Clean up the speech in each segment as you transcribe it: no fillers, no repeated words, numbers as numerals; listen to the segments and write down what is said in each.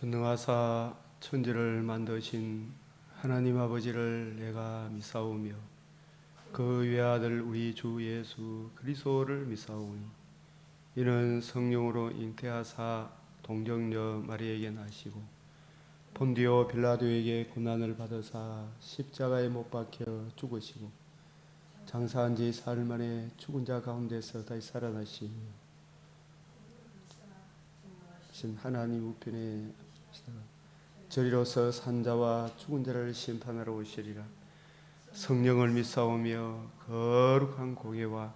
전능하사 천지를 만드신 하나님 아버지를 내가 믿사오며 그 외아들 우리 주 예수 그리스도를 믿사오니 이는 성령으로 잉태하사 동정녀 마리에게 나시고 본디오 빌라도에게 고난을 받으사 십자가에 못 박혀 죽으시고 장사한 지 사흘 만에 죽은 자 가운데서 다시 살아나시며 하나님 우편에 저리로서 산자와 죽은 자를 심판하러 오시리라. 성령을 믿사오며 거룩한 공예와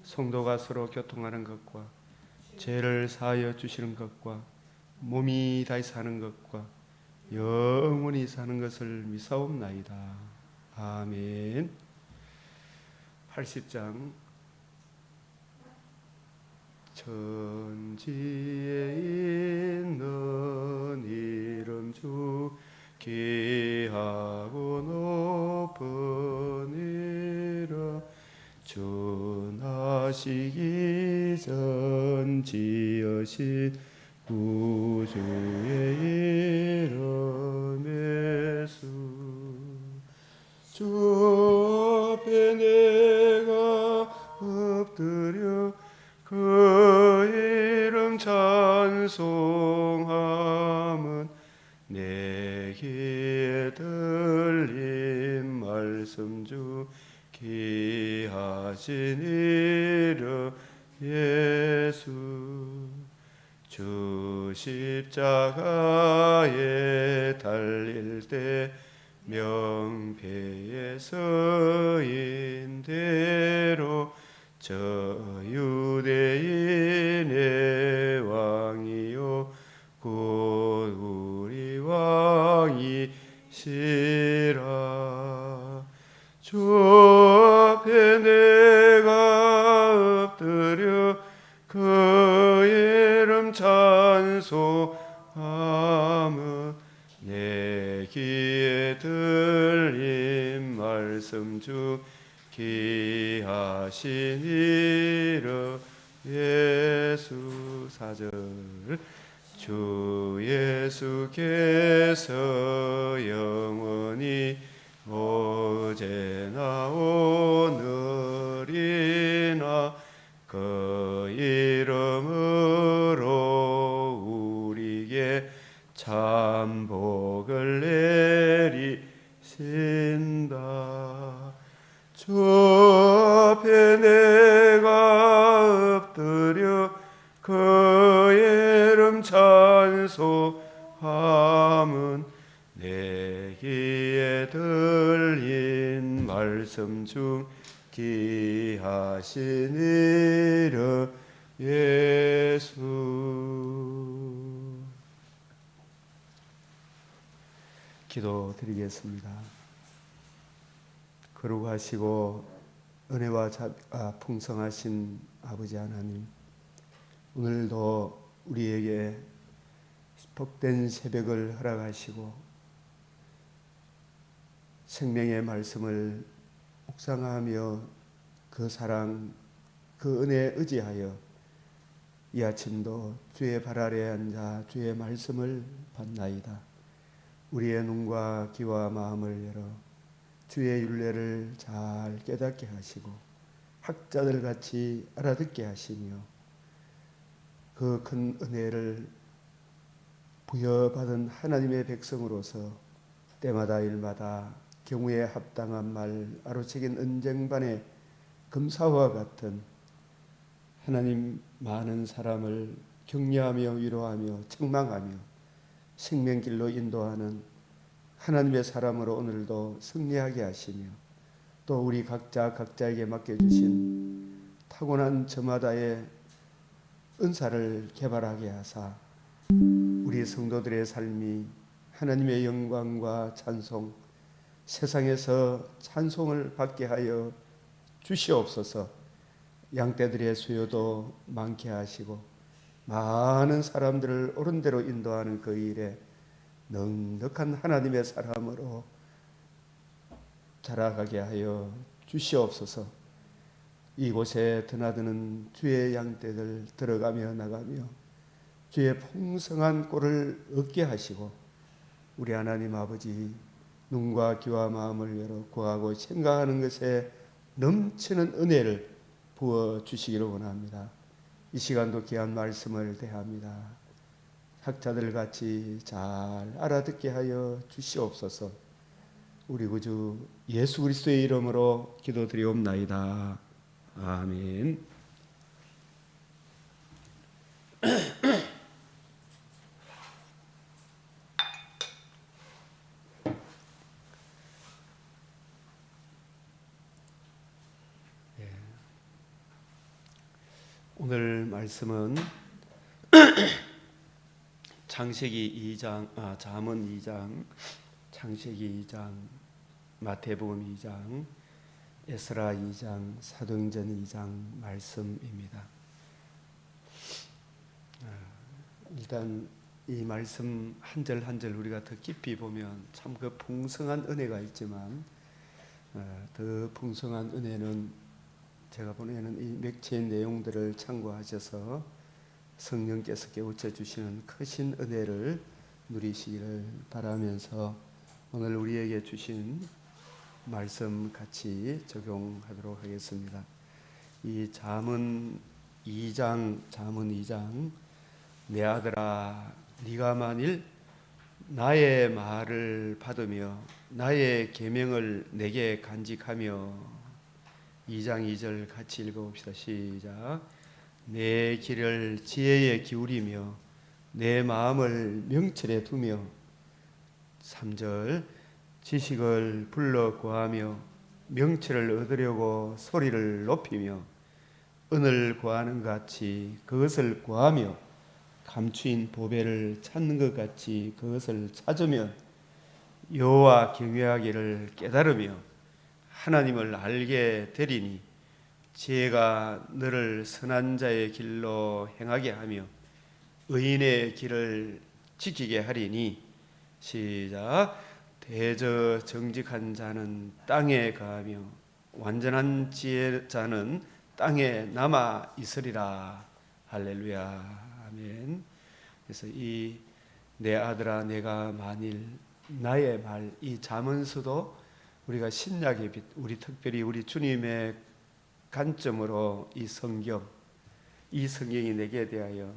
성도가 서로 교통하는 것과 죄를 사하여 주시는 것과 몸이 다시 사는 것과 영원히 사는 것을 믿사옵나이다. 아멘. 80장. 천지에 있는 이름 주 귀하고 높은 이름 주 나시기 전 지으신 구주의 이름 예수 주 앞에 내가 엎드려 그 이름 찬송함은 내 귀에 들린 말씀 중 귀하신 이름 예수 주 십자가에 달릴 때 명패에 서인 대로 저 유대인의 왕이요 곧 우리 왕이시라. 주 앞에 내가 엎드려 그 이름 찬송함은 내 귀에 들린 말씀 중 귀하신 이름 예수. 4절 주 예수께서 영원히 어제나 오늘이나 그 이름으로 우리에게 참 복을 내리신다. 주 앞에 내가 엎드려 그 이름 찬송함은 내 귀에 들린 말씀 중 귀하신 이름 예수. 기도드리겠습니다. 거룩하시고 은혜와 풍성하신 아버지 하나님, 오늘도 우리에게 복된 새벽을 허락하시고 생명의 말씀을 묵상하며 그 사랑, 그 은혜에 의지하여 이 아침도 주의 발 아래에 앉아 주의 말씀을 받나이다. 우리의 눈과 귀와 마음을 열어 주의 율례를 잘 깨닫게 하시고 학자들 같이 알아듣게 하시며 그 큰 은혜를 부여받은 하나님의 백성으로서 때마다 일마다 경우에 합당한 말 아로새긴 은쟁반의 금사와 같은 하나님 많은 사람을 격려하며 위로하며 책망하며 생명길로 인도하는 하나님의 사람으로 오늘도 승리하게 하시며 또 우리 각자에게 맡겨주신 타고난 저마다의 은사를 개발하게 하사 우리 성도들의 삶이 하나님의 영광과 찬송, 세상에서 찬송을 받게 하여 주시옵소서. 양떼들의 수요도 많게 하시고 많은 사람들을 옳은 대로 인도하는 그 일에 넉넉한 하나님의 사람으로 자라가게 하여 주시옵소서. 이곳에 드나드는 주의 양떼들 들어가며 나가며 주의 풍성한 꼴을 얻게 하시고 우리 하나님 아버지 눈과 귀와 마음을 열어 구하고 생각하는 것에 넘치는 은혜를 부어 주시기를 원합니다. 이 시간도 귀한 말씀을 대합니다. 학자들 같이 잘 알아듣게 하여 주시옵소서. 우리 구주 예수 그리스도의 이름으로 기도드리옵나이다. 아멘. 오늘 말씀은 창세기 2장, 잠언 2장, 창세기 2장, 마태복음 2장, 에스라 2장, 사도행전 2장 말씀입니다. 일단 이 말씀 한 절 한 절 우리가 더 깊이 보면 참 그 풍성한 은혜가 있지만 더 풍성한 은혜는 제가 보기에는 이 맥체의 내용들을 참고하셔서 성령께서 깨우쳐 주시는 크신 은혜를 누리시기를 바라면서 오늘 우리에게 주신 말씀 같이 적용하도록 하겠습니다. 이 잠언 2장 내 아들아 네가 만일 나의 말을 받으며 나의 계명을 내게 간직하며 2장 2절 같이 읽어봅시다. 시작. 내 길을 지혜에 기울이며 내 마음을 명철에 두며 3절 지식을 불러 구하며 명철을 얻으려고 소리를 높이며 은을 구하는 같이 그것을 구하며 감추인 보배를 찾는 것 같이 그것을 찾으면 여호와 경외하기를 깨달으며 하나님을 알게 되리니 지혜가 너를 선한 자의 길로 행하게 하며 의인의 길을 지키게 하리니 시작. 대저 정직한 자는 땅에 거하며 완전한 지혜자는 땅에 남아 있으리라. 할렐루야. 아멘. 그래서 이 내 아들아 내가 만일 나의 말, 이 잠언서도 우리가 신약의 빛, 우리 특별히 우리 주님의 관점으로 이 성경이 내게 대하여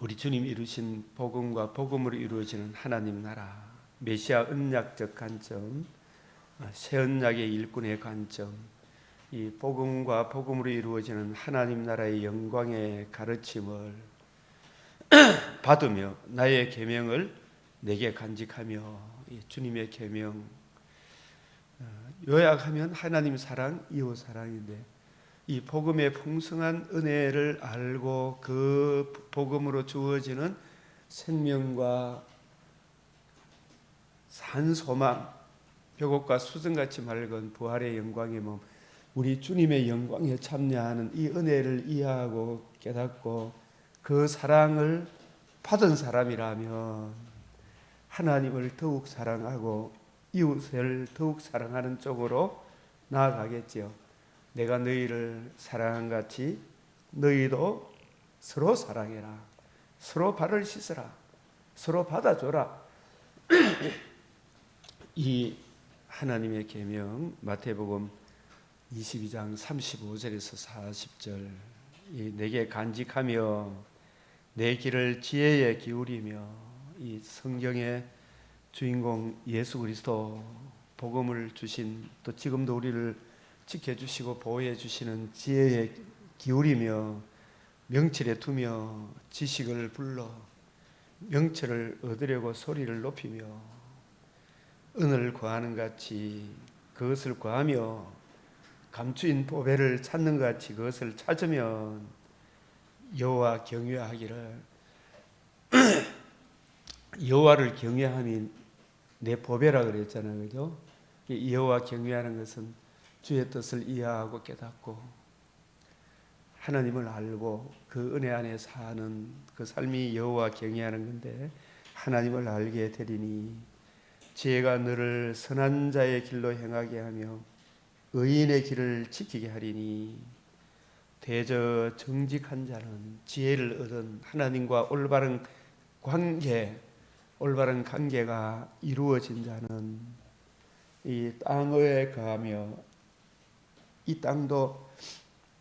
우리 주님 이루신 복음과 복음으로 이루어지는 하나님 나라, 메시아 언약적 관점, 새 언약의 일꾼의 관점, 이 복음과 복음으로 이루어지는 하나님 나라의 영광의 가르침을 받으며 나의 계명을 내게 간직하며 주님의 계명, 요약하면 하나님 사랑, 이웃 사랑인데 이 복음의 풍성한 은혜를 알고 그 복음으로 주어지는 생명과 산 소망, 벽옥과 수정같이 맑은 부활의 영광의 몸, 우리 주님의 영광에 참여하는 이 은혜를 이해하고 깨닫고 그 사랑을 받은 사람이라면 하나님을 더욱 사랑하고 이웃을 더욱 사랑하는 쪽으로 나아가겠지요. 내가 너희를 사랑한 같이 너희도 서로 사랑해라. 서로 발을 씻어라. 서로 받아줘라. 이 하나님의 계명 마태복음 22장 35절에서 40절 내게 간직하며 내 길을 지혜에 기울이며 이 성경의 주인공 예수 그리스도 복음을 주신 또 지금도 우리를 지켜주시고 보호해 주시는 지혜에 기울이며 명철에 두며 지식을 불러 명철을 얻으려고 소리를 높이며 은을 구하는 같이 그것을 구하며 감추인 보배를 찾는 것 같이 그것을 찾으면 여호와 경외하기를 여호와를 경외함이 내 보배라 그랬잖아요. 그죠? 여호와 경외하는 것은 주의 뜻을 이해하고 깨닫고 하나님을 알고 그 은혜 안에 사는 그 삶이 여호와 경외하는 건데 하나님을 알게 되리니 지혜가 너를 선한 자의 길로 행하게 하며 의인의 길을 지키게 하리니 대저 정직한 자는 지혜를 얻은 하나님과 올바른 관계가 이루어진 자는 이 땅에 거하며, 이 땅도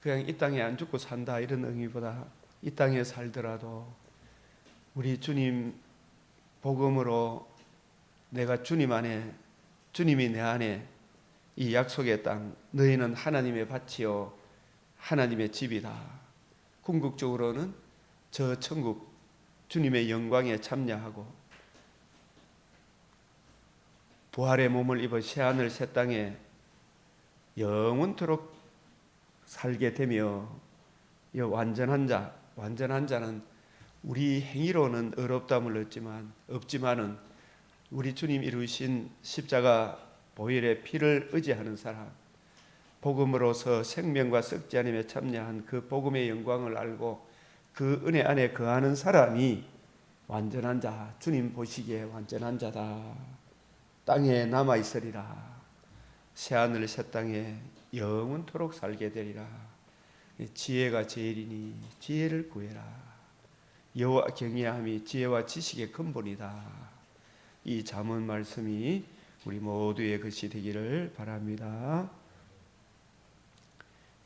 그냥 이 땅에 안 죽고 산다 이런 의미보다 이 땅에 살더라도 우리 주님 복음으로 내가 주님 안에, 주님이 내 안에, 이 약속의 땅, 너희는 하나님의 밭이요 하나님의 집이다. 궁극적으로는 저 천국 주님의 영광에 참여하고 부활의 몸을 입어 새하늘 새 땅에 영원토록 살게 되며, 이 완전한 자는 우리 행위로는 어렵담을 없지만은 우리 주님 이루신 십자가 보혈의 피를 의지하는 사람, 복음으로서 생명과 썩지 않음에 참여한 그 복음의 영광을 알고 그 은혜 안에 거하는 사람이 완전한 자, 주님 보시기에 완전한 자다. 땅에 남아 있으리라. 새하늘 새 땅에 영원토록 살게 되리라. 지혜가 제일이니 지혜를 구해라. 여호와 경외함이 지혜와 지식의 근본이다. 이 잠언 말씀이 우리 모두의 것이 되기를 바랍니다.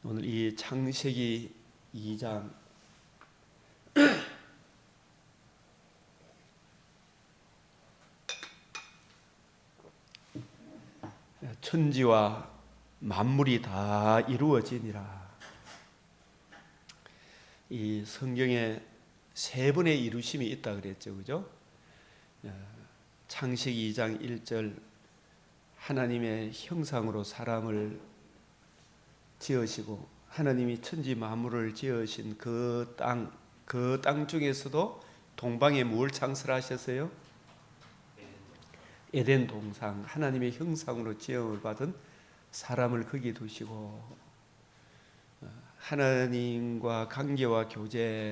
오늘 이 창세기 2장 천지와 만물이 다 이루어지니라. 이 성경에 세 번의 이루심이 있다 그랬죠, 그죠? 창세기 2장 1절 하나님의 형상으로 사람을 지으시고 하나님이 천지 만물을 지으신 그 땅 중에서도 동방에 뭘 창설하셨어요? 에덴 동산, 하나님의 형상으로 지음을 받은 사람을 거기 두시고 하나님과 관계와 교제를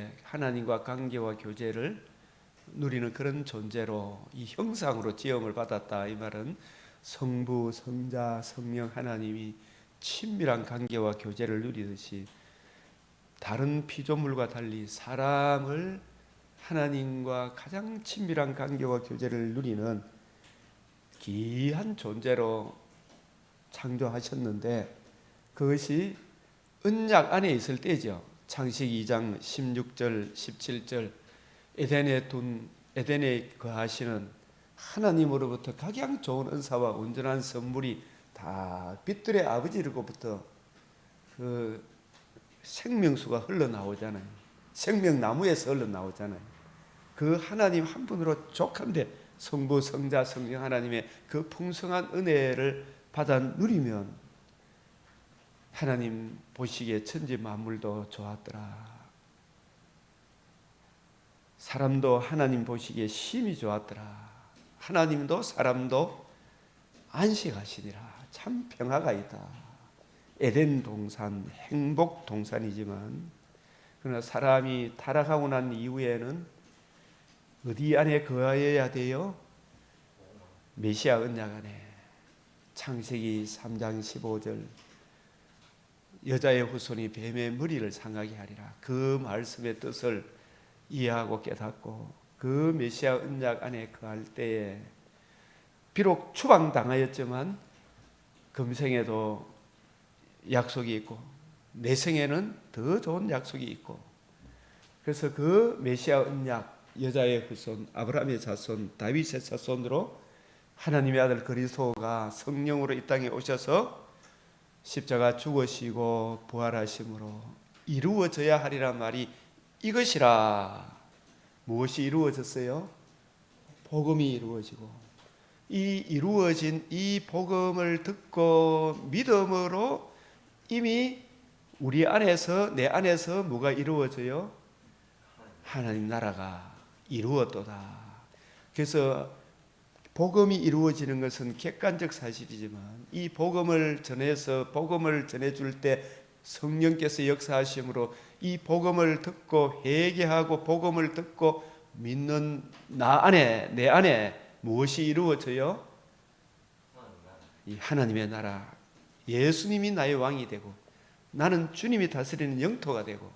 누리는 그런 존재로 이 형상으로 지음을 받았다. 이 말은 성부, 성자, 성령 하나님이 친밀한 관계와 교제를 누리듯이 다른 피조물과 달리 사람을 하나님과 가장 친밀한 관계와 교제를 누리는 귀한 존재로 창조하셨는데, 그것이 언약 안에 있을 때죠. 창세기 2장 16절 17절 에덴에 거하시는 하나님으로부터 가장 좋은 은사와 온전한 선물이 다 빛들의 아버지로부터 그 생명수가 흘러나오잖아요. 생명나무에서 흘러나오잖아요. 그 하나님 한 분으로 족한데 성부, 성자, 성령 하나님의 그 풍성한 은혜를 받아 누리면 하나님 보시기에 천지 만물도 좋았더라. 사람도 하나님 보시기에 심히 좋았더라. 하나님도 사람도 안식하시니라. 참 평화가 있다. 에덴 동산, 행복 동산이지만 그러나 사람이 타락하고 난 이후에는 어디 안에 거하여야 돼요? 메시아 언약 안에. 창세기 3장 15절 여자의 후손이 뱀의 머리를 상하게 하리라. 그 말씀의 뜻을 이해하고 깨닫고 그 메시아 언약 안에 거할 때에 비록 추방당하였지만 금생에도 약속이 있고 내생에는 더 좋은 약속이 있고, 그래서 그 메시아 언약, 여자의 후손, 아브라함의 자손, 다윗의 자손으로 하나님의 아들 그리스도가 성령으로 이 땅에 오셔서 십자가 죽으시고 부활하심으로 이루어져야 하리란 말이 이것이라. 무엇이 이루어졌어요? 복음이 이루어지고, 이 이루어진 이 복음을 듣고 믿음으로 이미 우리 안에서, 내 안에서 뭐가 이루어져요? 하나님 나라가 이루어도다. 그래서 복음이 이루어지는 것은 객관적 사실이지만 이 복음을 전해서 복음을 전해줄 때 성령께서 역사하심으로 이 복음을 듣고 회개하고 복음을 듣고 믿는 내 안에 무엇이 이루어져요? 이 하나님의 나라, 예수님이 나의 왕이 되고 나는 주님이 다스리는 영토가 되고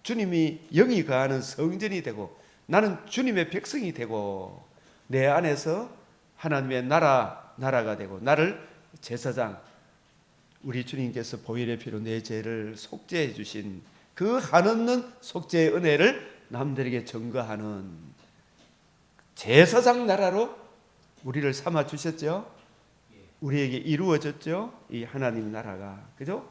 주님이 영이 거하는 성전이 되고 나는 주님의 백성이 되고 내 안에서 하나님의 나라가 되고 나를 제사장, 우리 주님께서 보혈의 피로 내 죄를 속죄해 주신 그 한없는 속죄의 은혜를 남들에게 증거하는 제사장 나라로 우리를 삼아 주셨죠. 우리에게 이루어졌죠. 이 하나님 나라가. 그죠?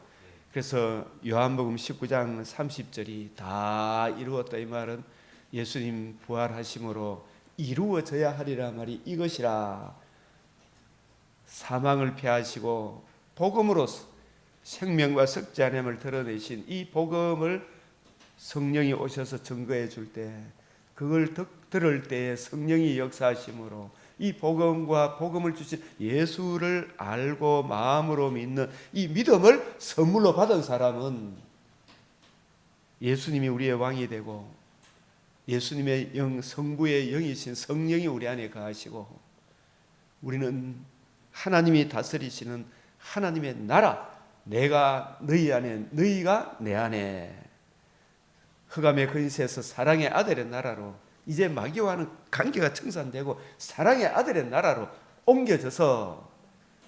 그래서 요한복음 19장 30절이 다 이루었다 이 말은 예수님 부활하심으로 이루어져야 하리라 말이 이것이라. 사망을 패하시고 복음으로 생명과 썩지 않음을 드러내신 이 복음을 성령이 오셔서 증거해 줄 때, 그걸 들을 때에 성령이 역사하심으로 이 복음과 복음을 주신 예수를 알고 마음으로 믿는 이 믿음을 선물로 받은 사람은 예수님이 우리의 왕이 되고 예수님의 영, 성부의 영이신 성령이 우리 안에 거하시고 우리는 하나님이 다스리시는 하나님의 나라, 내가 너희 안에, 너희가 내 안에, 흑암의 근세에서 사랑의 아들의 나라로 이제 마귀와는 관계가 청산되고 사랑의 아들의 나라로 옮겨져서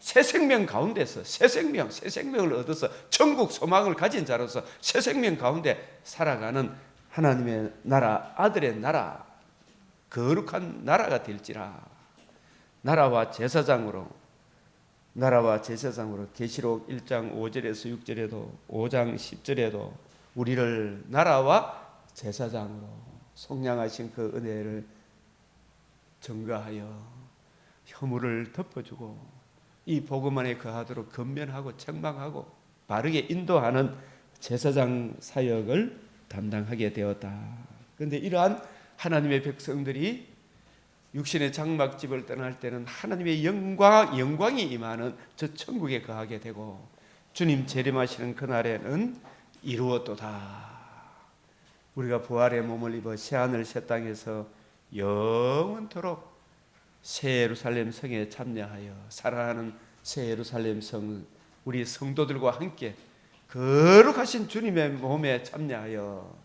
새 생명 가운데서 새 생명을 얻어서 천국 소망을 가진 자로서 새 생명 가운데 살아가는 하나님의 나라, 아들의 나라, 거룩한 나라가 될지라. 나라와 제사장으로 계시록 1장 5절에서 6절에도 5장 10절에도 우리를 나라와 제사장으로 속량하신 그 은혜를 증거하여 허물을 덮어주고 이 복음 안에 거하도록 건면하고 책망하고 바르게 인도하는 제사장 사역을 담당하게 되었다. 그런데 이러한 하나님의 백성들이 육신의 장막집을 떠날 때는 하나님의 영광이 임하는 저 천국에 거하게 되고 주님 재림하시는 그날에는 이루었도다. 우리가 부활의 몸을 입어 새하늘 새 땅에서 영원토록 새 예루살렘 성에 참여하여 살아가는 새 예루살렘 성, 우리 성도들과 함께 거룩하신 주님의 몸에 참여하여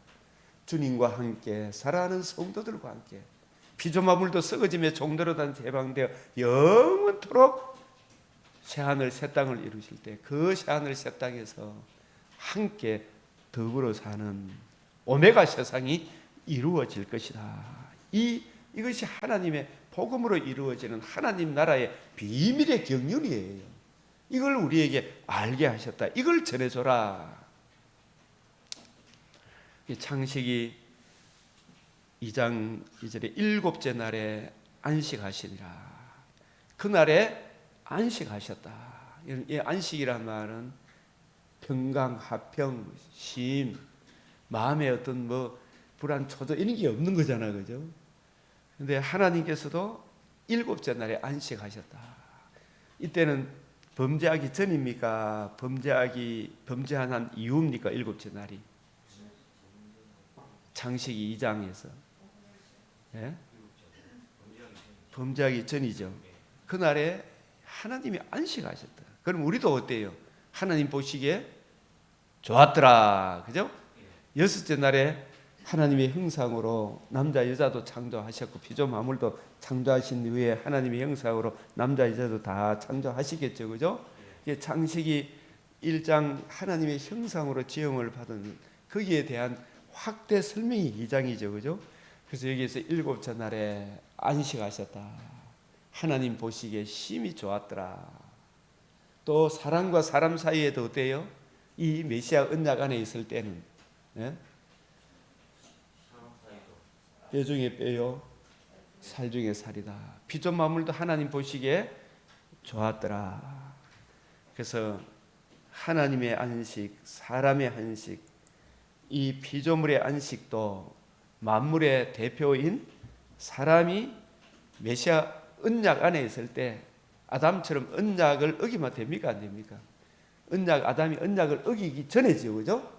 주님과 함께 살아가는 성도들과 함께 피조마물도 썩어지며 종대로 단 해방되어 영원토록 새하늘 새 땅을 이루실 때 그 새하늘 새 땅에서 함께 더불어 사는 오메가 세상이 이루어질 것이다. 이것이 하나님의 복음으로 이루어지는 하나님 나라의 비밀의 경륜이에요. 이걸 우리에게 알게 하셨다. 이걸 전해줘라. 창세기 2장 2절에 일곱째 날에 안식하시니라. 그날에 안식하셨다. 이 안식이란 말은 평강, 화평, 쉼, 마음에 어떤 불안, 초조 이런 게 없는 거잖아, 그죠? 근데 하나님께서도 일곱째 날에 안식하셨다. 이때는 범죄하기 전입니까? 범죄한 이후입니까? 일곱째 날이. 창세기 2장에서. 예? 범죄하기 전이죠. 그날에 하나님이 안식하셨다. 그럼 우리도 어때요? 하나님 보시기에 좋았더라. 그죠? 여섯째 날에 하나님의 형상으로 남자 여자도 창조하셨고 피조마물도 창조하신 후에 하나님의 형상으로 남자 여자도 다 창조하시겠죠. 그죠? 창세기 1장 하나님의 형상으로 지음을 받은 거기에 대한 확대 설명이 2장이죠. 그죠? 그래서 여기에서 일곱째 날에 안식하셨다. 하나님 보시기에 심히 좋았더라. 또 사람과 사람 사이에도 어때요? 이 메시아 언약 안에 있을 때는 뼈 중에 뼈요, 살 중에 살이다. 피조마물도 하나님 보시기에 좋았더라. 그래서 하나님의 안식, 사람의 안식, 이 피조물의 안식도 만물의 대표인 사람이 메시아 언약 안에 있을 때 아담처럼 언약을 어기면 됩니까? 안 됩니까? 아담이 언약을 어기기 전에지요. 그죠?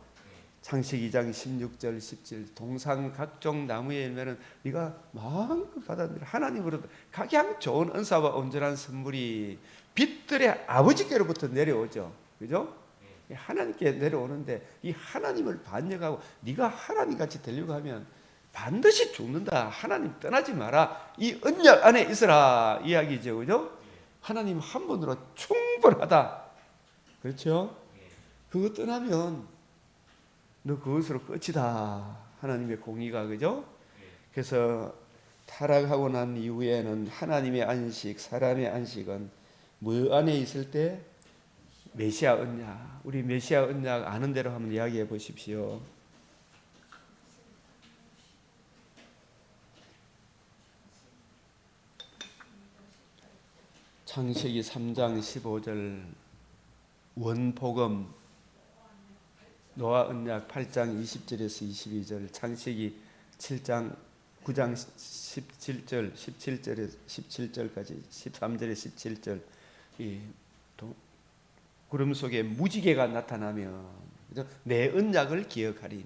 창세기 2장 16절 17 동산 각종 나무의 열매는 네가 마음껏 받아들여 하나님으로 가장 좋은 은사와 온전한 선물이 빛들의 아버지께로부터 내려오죠. 그죠? 하나님께 내려오는데 이 하나님을 반역하고 네가 하나님같이 되려고 하면 반드시 죽는다. 하나님 떠나지 마라. 이 언약 안에 있으라 이야기죠. 그죠? 하나님 한 분으로 충분하다. 그렇죠? 그거 떠나면 너 그것으로 끝이다. 하나님의 공의가. 그죠? 그래서 타락하고 난 이후에는 하나님의 안식, 사람의 안식은 뭐 안에 있을 때? 메시아 언약. 우리 메시아 언약 아는 대로 한번 이야기해 보십시오. 창세기 3장 15절 원복음, 노아 언약 8장 20절에서 22절, 창세기 7장 9장 17절, 17절까지 13절에 17절, 이 구름 속에 무지개가 나타나면 내 언약을 기억하리니,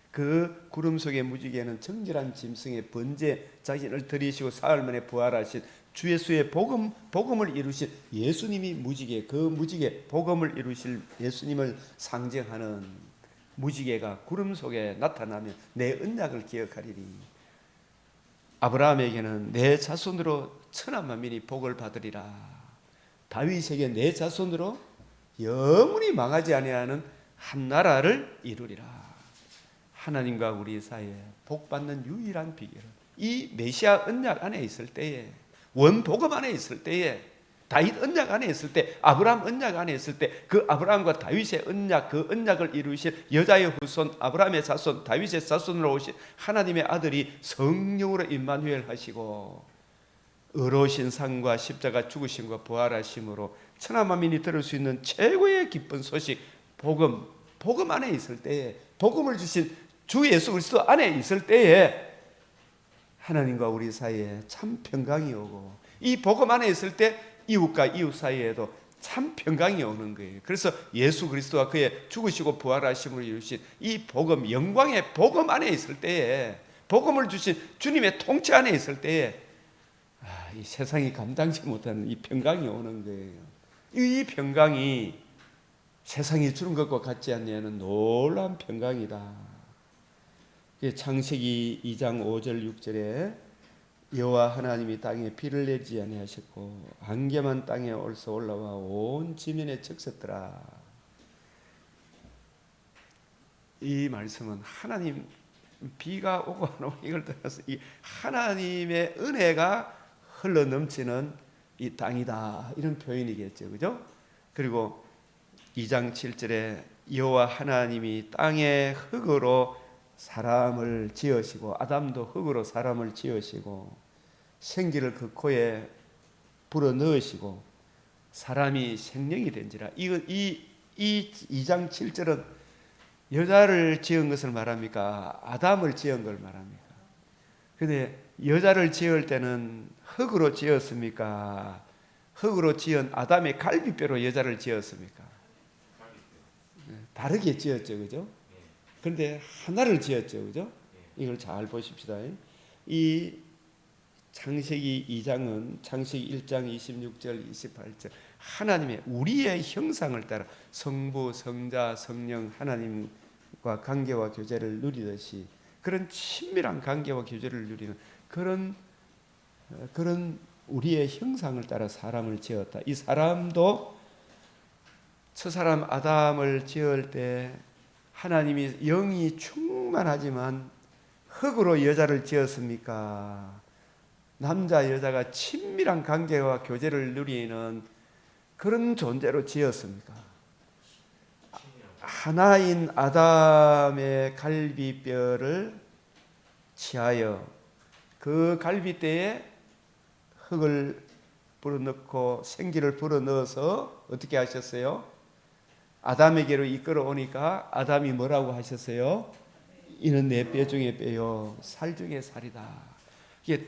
그 구름 속의 무지개는 정결한 짐승의 번제 자신을 들이시고 사흘 만에 부활하신 주 예수의 복음을 이루신 예수님이 무지개, 그 무지개 복음을 이루실 예수님을 상징하는 무지개가 구름 속에 나타나면 내 언약을 기억하리니, 아브라함에게는 내 자손으로 천한 만민이 복을 받으리라. 다윗에게 내 자손으로 영원히 망하지 아니하는 한 나라를 이루리라. 하나님과 우리 사이에 복 받는 유일한 비결은 이 메시아 언약 안에 있을 때에, 원복음 안에 있을 때에, 다윗 언약 안에 있을 때, 아브라함 언약 안에 있을 때, 그 아브라함과 다윗의 언약, 그 언약을 이루신 여자의 후손 아브라함의 자손 다윗의 자손으로 오신 하나님의 아들이 성령으로 임마누엘 하시고 의로우신 상과 십자가 죽으심과 부활하심으로 천하 만민이 들을 수 있는 최고의 기쁜 소식, 복음 안에 있을 때에, 복음을 주신 주 예수 그리스도 안에 있을 때에 하나님과 우리 사이에 참 평강이 오고, 이 복음 안에 있을 때 이웃과 이웃 사이에도 참 평강이 오는 거예요. 그래서 예수 그리스도가 그의 죽으시고 부활하심을 이루신 이 복음, 영광의 복음 안에 있을 때에, 복음을 주신 주님의 통치 안에 있을 때에 이 세상이 감당치 못하는 이 평강이 오는 거예요. 이 평강이 세상이 주는 것과 같지 않냐는 놀라운 평강이다. 창세기 2장 5절 6절에 여호와 하나님이 땅에 비를 내리지 아니하셨고 안개만 땅에 올서 올라와 온 지면에 적셨더라. 이 말씀은 하나님 비가 오고 안 오고 이걸 떠나서 이 하나님의 은혜가 흘러 넘치는 이 땅이다, 이런 표현이겠죠. 그죠? 그리고 2장 7절에 여호와 하나님이 땅의 흙으로 사람을 지으시고, 아담도 흙으로 사람을 지으시고 생기를 그 코에 불어 넣으시고 사람이 생명이 된지라. 이 2장 7절은 여자를 지은 것을 말합니까? 아담을 지은 걸 말합니까? 근데 여자를 지을 때는 흙으로 지었습니까? 흙으로 지은 아담의 갈비뼈로 여자를 지었습니까? 다르게 지었죠. 그죠? 그런데 하나를 지었죠. 그죠? 이걸 잘 보십시다. 이 창세기 2장은 창세기 1장 26절 28절 하나님의 우리의 형상을 따라 성부, 성자, 성령 하나님과 관계와 교제를 누리듯이 그런 친밀한 관계와 교제를 누리는 그런 우리의 형상을 따라 사람을 지었다. 이 사람도 첫사람 아담을 지을 때 하나님이 영이 충만하지만 흙으로 여자를 지었습니까? 남자 여자가 친밀한 관계와 교제를 누리는 그런 존재로 지었습니까? 하나인 아담의 갈비뼈를 취하여 그 갈비뼈에 흙을 불어넣고 생기를 불어넣어서 어떻게 하셨어요? 아담에게로 이끌어 오니까 아담이 뭐라고 하셨어요? 이는 내 뼈 중에 뼈요 살 중에 살이다. 이게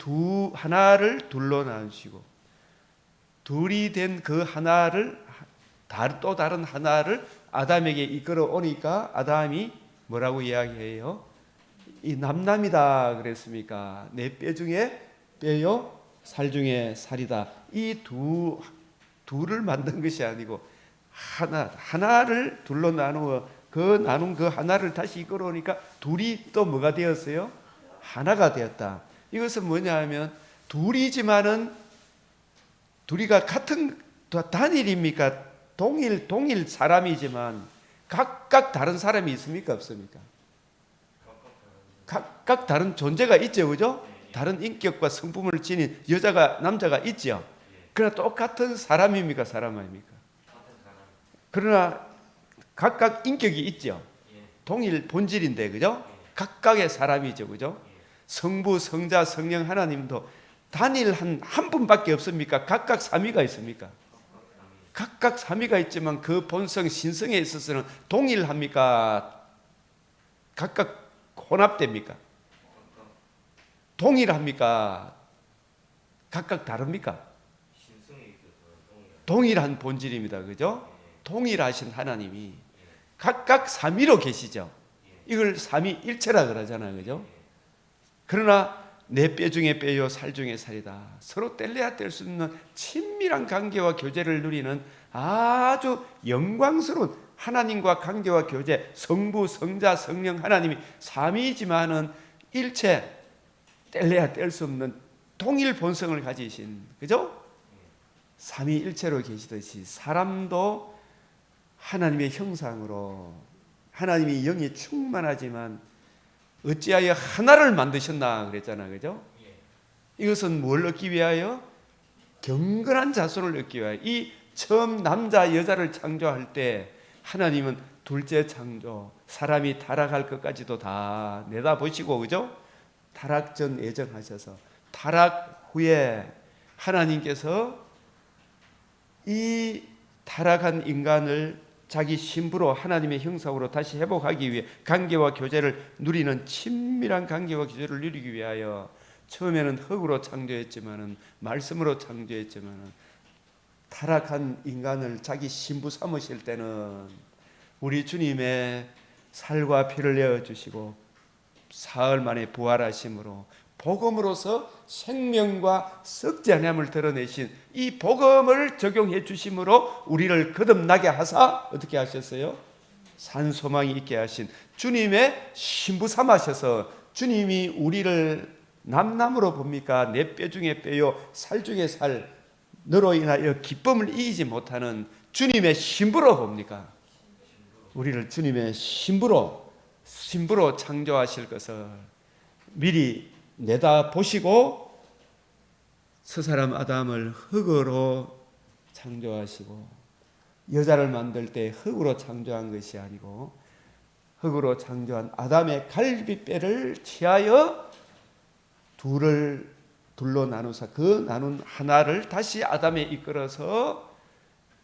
하나를 둘로 나누시고 둘이 된 그 하나를 또 다른 하나를 아담에게 이끌어 오니까 아담이 뭐라고 이야기해요? 이 남남이다 그랬습니까? 내 뼈 중에 뼈요 살 중에 살이다. 이 둘을 만든 것이 아니고 하나를 둘로 나누어 그 나눈 그 하나를 다시 이끌어오니까 둘이 또 뭐가 되었어요? 하나가 되었다. 이것은 뭐냐 하면 둘이지만은 둘이가 같은 단일입니까? 동일 사람이지만 각각 다른 사람이 있습니까? 없습니까? 각각 다른 존재가 있죠. 그죠? 다른 인격과 성품을 지닌 남자가 있죠. 그러나 똑같은 사람입니까? 사람 아닙니까? 그러나 각각 인격이 있죠. 동일 본질인데, 그죠? 각각의 사람이죠. 그죠? 성부, 성자, 성령 하나님도 단일 한 분밖에 없습니까? 각각 삼위가 있습니까? 각각 삼위가 있지만 그 본성, 신성에 있어서는 동일합니까? 각각 혼합됩니까? 동일합니까? 각각 다릅니까? 동일한 본질입니다. 그죠? 동일하신 하나님이 각각 삼위로 계시죠. 이걸 삼위일체라 그러잖아요. 그죠? 그러나 내 뼈 중에 뼈요 살 중에 살이다. 서로 뗄래야 뗄 수 없는 친밀한 관계와 교제를 누리는 아주 영광스러운 하나님과 관계와 교제, 성부, 성자, 성령 하나님이 삼위이지만은 일체 뗄래야 뗄 수 없는 동일 본성을 가지신, 그죠? 삼위일체로 계시듯이 사람도 하나님의 형상으로 하나님이 영이 충만하지만 어찌하여 하나를 만드셨나 그랬잖아. 그죠? 이것은 뭘 얻기 위하여? 경건한 자손을 얻기 위하여. 이 처음 남자 여자를 창조할 때 하나님은 둘째 창조, 사람이 타락할 것까지도 다 내다보시고, 그죠? 타락 전 예정하셔서 타락 후에 하나님께서 이 타락한 인간을 자기 신부로 하나님의 형상으로 다시 회복하기 위해 관계와 교제를 누리는 친밀한 관계와 교제를 누리기 위하여 처음에는 흙으로 창조했지만은 말씀으로 창조했지만은 타락한 인간을 자기 신부 삼으실 때는 우리 주님의 살과 피를 내어 주시고 사흘 만에 부활하심으로 복음으로서 생명과 썩지 아니함을 드러내신 이 복음을 적용해 주심으로 우리를 거듭나게 하사 어떻게 하셨어요? 산소망이 있게 하신 주님의 신부 삼으셔서 주님이 우리를 남남으로 봅니까? 내 뼈 중에 뼈요 살 중에 살 너로 인하여 기쁨을 이기지 못하는 주님의 신부로 봅니까? 우리를 주님의 신부로 창조하실 것을 미리 내다보시고 서사람 아담을 흙으로 창조하시고 여자를 만들 때 흙으로 창조한 것이 아니고 흙으로 창조한 아담의 갈비뼈를 취하여 둘로 나누사 그 나눈 하나를 다시 아담에 이끌어서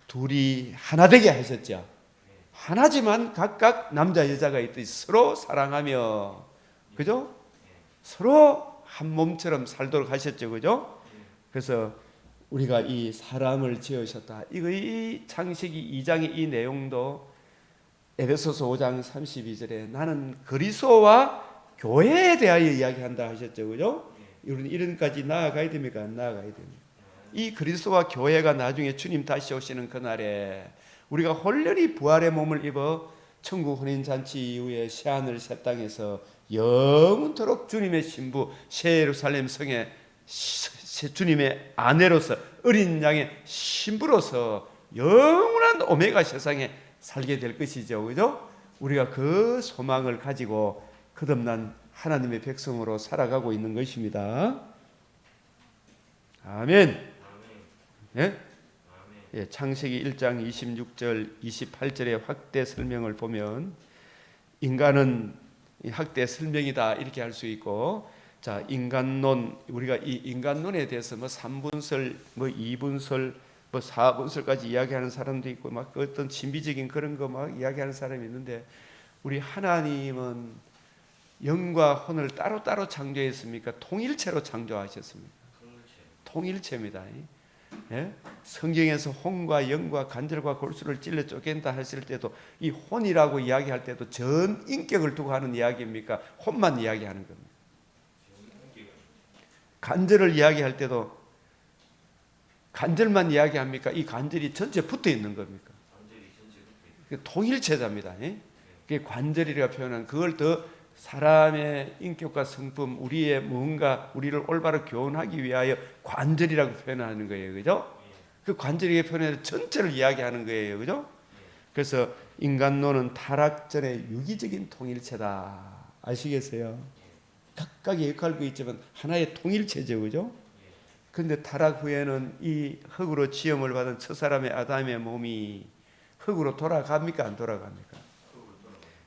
둘이 하나 되게 하셨죠. 하나지만 각각 남자 여자가 있듯이 서로 사랑하며, 그죠? 서로 한 몸처럼 살도록 하셨죠. 그죠? 그래서 우리가 이 사람을 지으셨다. 이 창세기 2장의 이 내용도 에베소서 5장 32절에 나는 그리스도와 교회에 대하여 이야기한다 하셨죠. 그죠? 우리는 이런까지 나아가야 됩니까? 안 나아가야 됩니까? 이 그리스도와 교회가 나중에 주님 다시 오시는 그날에 우리가 홀연히 부활의 몸을 입어 천국 혼인잔치 이후에 새하늘 새 땅에서 영원토록 주님의 신부 새 예루살렘 성에 주님의 아내로서 어린 양의 신부로서 영원한 오메가 세상에 살게 될 것이죠. 그죠? 우리가 그 소망을 가지고 거듭난 하나님의 백성으로 살아가고 있는 것입니다. 아멘. 예? 예, 창세기 1장 26절 28절의 확대 설명을 보면 인간은 확대 설명이다 이렇게 할 수 있고, 자 인간론, 우리가 이 인간론에 대해서 뭐 3분설, 뭐 2분설, 뭐 4분설까지 이야기하는 사람도 있고 막 어떤 신비적인 그런 거 막 이야기하는 사람이 있는데, 우리 하나님은 영과 혼을 따로따로 창조했습니까? 통일체로 창조하셨습니까? 통일체입니다. 예? 성경에서 혼과 영과 관절과 골수를 찔러 쪼갠다 했을 때도 이 혼이라고 이야기할 때도 전 인격을 두고 하는 이야기입니까? 혼만 이야기하는 겁니다. 관절을 이야기할 때도 관절만 이야기합니까? 이 관절이 전체 붙어 있는 겁니까? 통일체자입니다. 그게 관절이라 표현한 그걸 더 사람의 인격과 성품, 우리의 뭔가 우리를 올바로 교훈하기 위하여 관절이라고 표현하는 거예요, 그죠? 그 관절이라고 표현해서 전체를 이야기하는 거예요, 그죠? 그래서 인간론은 타락 전의 유기적인 통일체다. 아시겠어요? 각각의 역할도 있지만 하나의 통일체죠, 그죠? 근데 타락 후에는 이 흙으로 지음을 받은 첫사람의 아담의 몸이 흙으로 돌아갑니까? 안 돌아갑니까?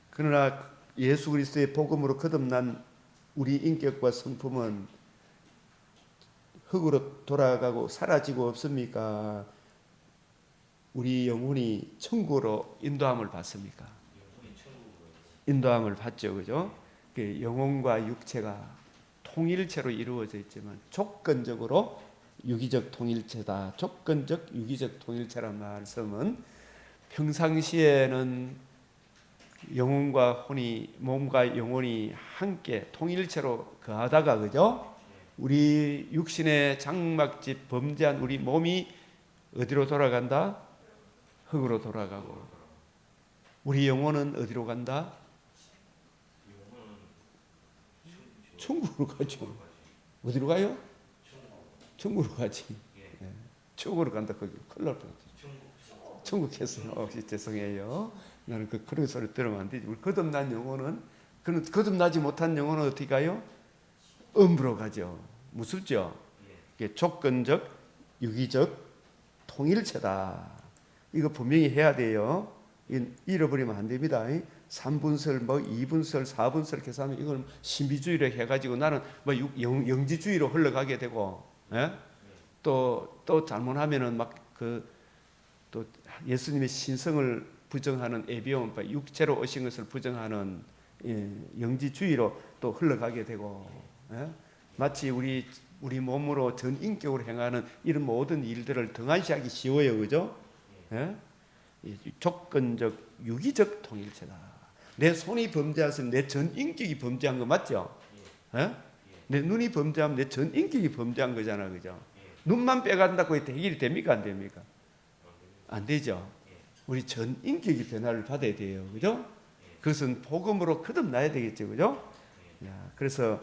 그러나 예수 그리스도의 복음으로 거듭난 우리 인격과 성품은 흙으로 돌아가고 사라지고 없습니까? 우리 영혼이 천국으로 인도함을 받습니까? 인도함을 받죠, 그죠? 영혼과 육체가 통일체로 이루어져 있지만 조건적으로 유기적 통일체다. 조건적 유기적 통일체란 말씀은 평상시에는 영혼과 혼이, 몸과 영혼이 함께 통일체로 거하다가, 그죠? 우리 육신의 장막집 범죄한 우리 몸이 어디로 돌아간다? 흙으로 돌아가고, 우리 영혼은 어디로 간다? 천국으로 가죠. 어디로 가요? 천국으로 가지. 네. 천국으로 간다. 거기 큰일 날 뻔했지. 천국 했어요. 죄송해요. 나는 그런 소리 들으면 안 되지. 우리 거듭난 영혼은, 그는 거듭나지 못한 영혼은 어떻게 가요? 음부로 가죠. 무섭죠? 이게 조건적, 유기적 통일체다. 이거 분명히 해야 돼요. 잃어버리면 안 됩니다. 3분설, 2분설, 4분설 계산하면 이걸 신비주의로 해가지고 나는 영지주의로 흘러가게 되고, 예? 또 잘못하면은 또 예수님의 신성을 부정하는 에비온, 육체로 오신 것을 부정하는 영지주의로 또 흘러가게 되고, 예? 마치 우리 몸으로 전 인격으로 행하는 이런 모든 일들을 등한시하기 쉬워요, 그죠? 예? 조건적 유기적 통일체다. 내 손이 범죄하면 내 전 인격이 범죄한 거 맞죠? 예? 내 눈이 범죄하면 내 전 인격이 범죄한 거잖아, 그죠? 눈만 빼간다고 해도 해결이 됩니까, 안 됩니까? 안 되죠. 우리 전 인격이 변화를 받아야 돼요, 그죠? 그것은 복음으로 거듭나야 되겠죠, 그죠? 그래서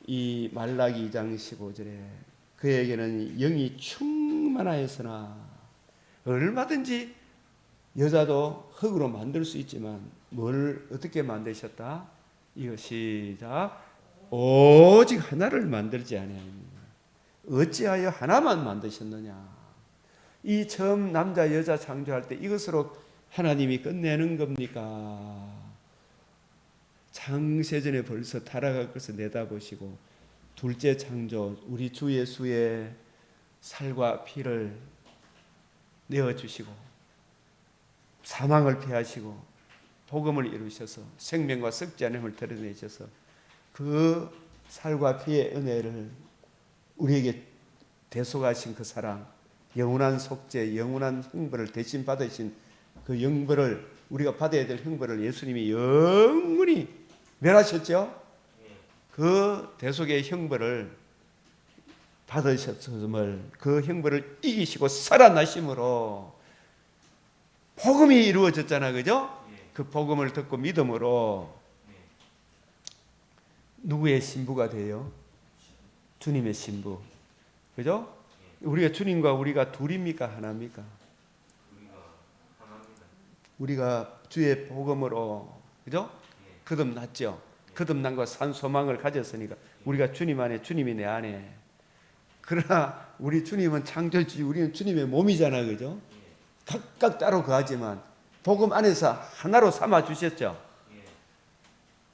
이 말라기 2장 15절에 그에게는 영이 충만하였으나, 얼마든지 여자도 흙으로 만들 수 있지만 뭘 어떻게 만드셨다? 이거 시작. 오직 하나를 만들지 아니하느냐. 어찌하여 하나만 만드셨느냐. 이 처음 남자 여자 창조할 때 이것으로 하나님이 끝내는 겁니까? 창세전에 벌써 타락할 것을 내다보시고 둘째 창조, 우리 주 예수의 살과 피를 내어주시고 사망을 피하시고 복음을 이루셔서 생명과 썩지 않음을 드러내셔서 그 살과 피의 은혜를 우리에게 대속하신 그 사랑, 영원한 속죄, 영원한 형벌을 대신 받으신 그 형벌을, 우리가 받아야 될 형벌을 예수님이 영원히 멸하셨죠? 그 대속의 형벌을 받으셨음을, 그 형벌을 이기시고 살아나심으로 복음이 이루어졌잖아, 그죠? 그 복음을 듣고 믿음으로 누구의 신부가 돼요? 주님의 신부, 그죠? 우리가 주님과 우리가 둘입니까, 하나입니까? 우리가 주의 복음으로, 그죠? 거듭났죠. 거듭난과 산 소망을 가졌으니까 우리가 주님 안에, 주님이 내 안에. 그러나 우리 주님은 창조주지, 우리는 주님의 몸이잖아, 그죠? 각각 따로 거하지만 복음 안에서 하나로 삼아 주셨죠.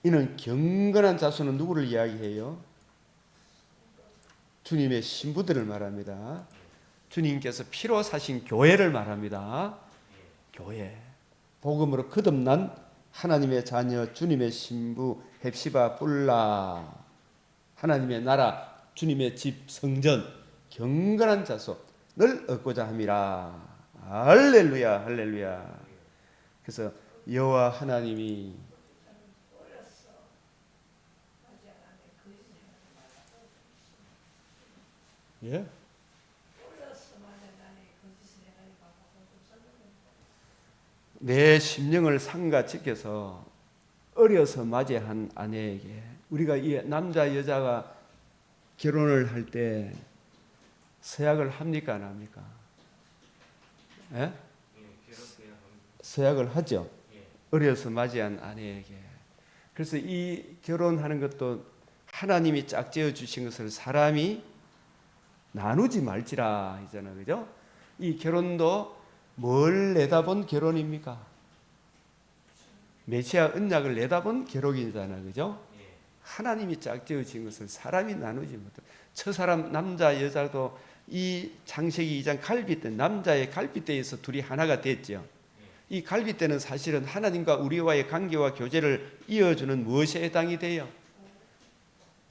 이는 경건한 자손은 누구를 이야기해요? 주님의 신부들을 말합니다. 주님께서 피로 사신 교회를 말합니다. 교회. 복음으로 거듭난 하나님의 자녀, 주님의 신부, 헵시바, 불라, 하나님의 나라, 주님의 집, 성전, 경건한 자손을 얻고자 함이라. 할렐루야, 할렐루야. 그래서 여호와 하나님이 예? 내 심령을 삼가지켜서 어려서 맞이한 아내에게 우리가 이 남자 여자가 결혼을 할 때 서약을 합니까 안 합니까? 예? 서약을 하죠. 어려서 맞이한 아내에게. 그래서 이 결혼하는 것도 하나님이 짝지어 주신 것을 사람이 나누지 말지라 하잖아요. 그죠? 이 결혼도 뭘 내다본 결혼입니까? 메시아 언약을 내다본 결혼이잖아요. 그죠? 하나님이 짝지어 주신 것을 사람이 나누지 못해. 첫사람 남자 여자도 이 창세기 2장 갈빗대 남자의 갈빗대에서 둘이 하나가 됐죠. 이 갈빗대는 사실은 하나님과 우리와의 관계와 교제를 이어주는 무엇에 해당이 돼요?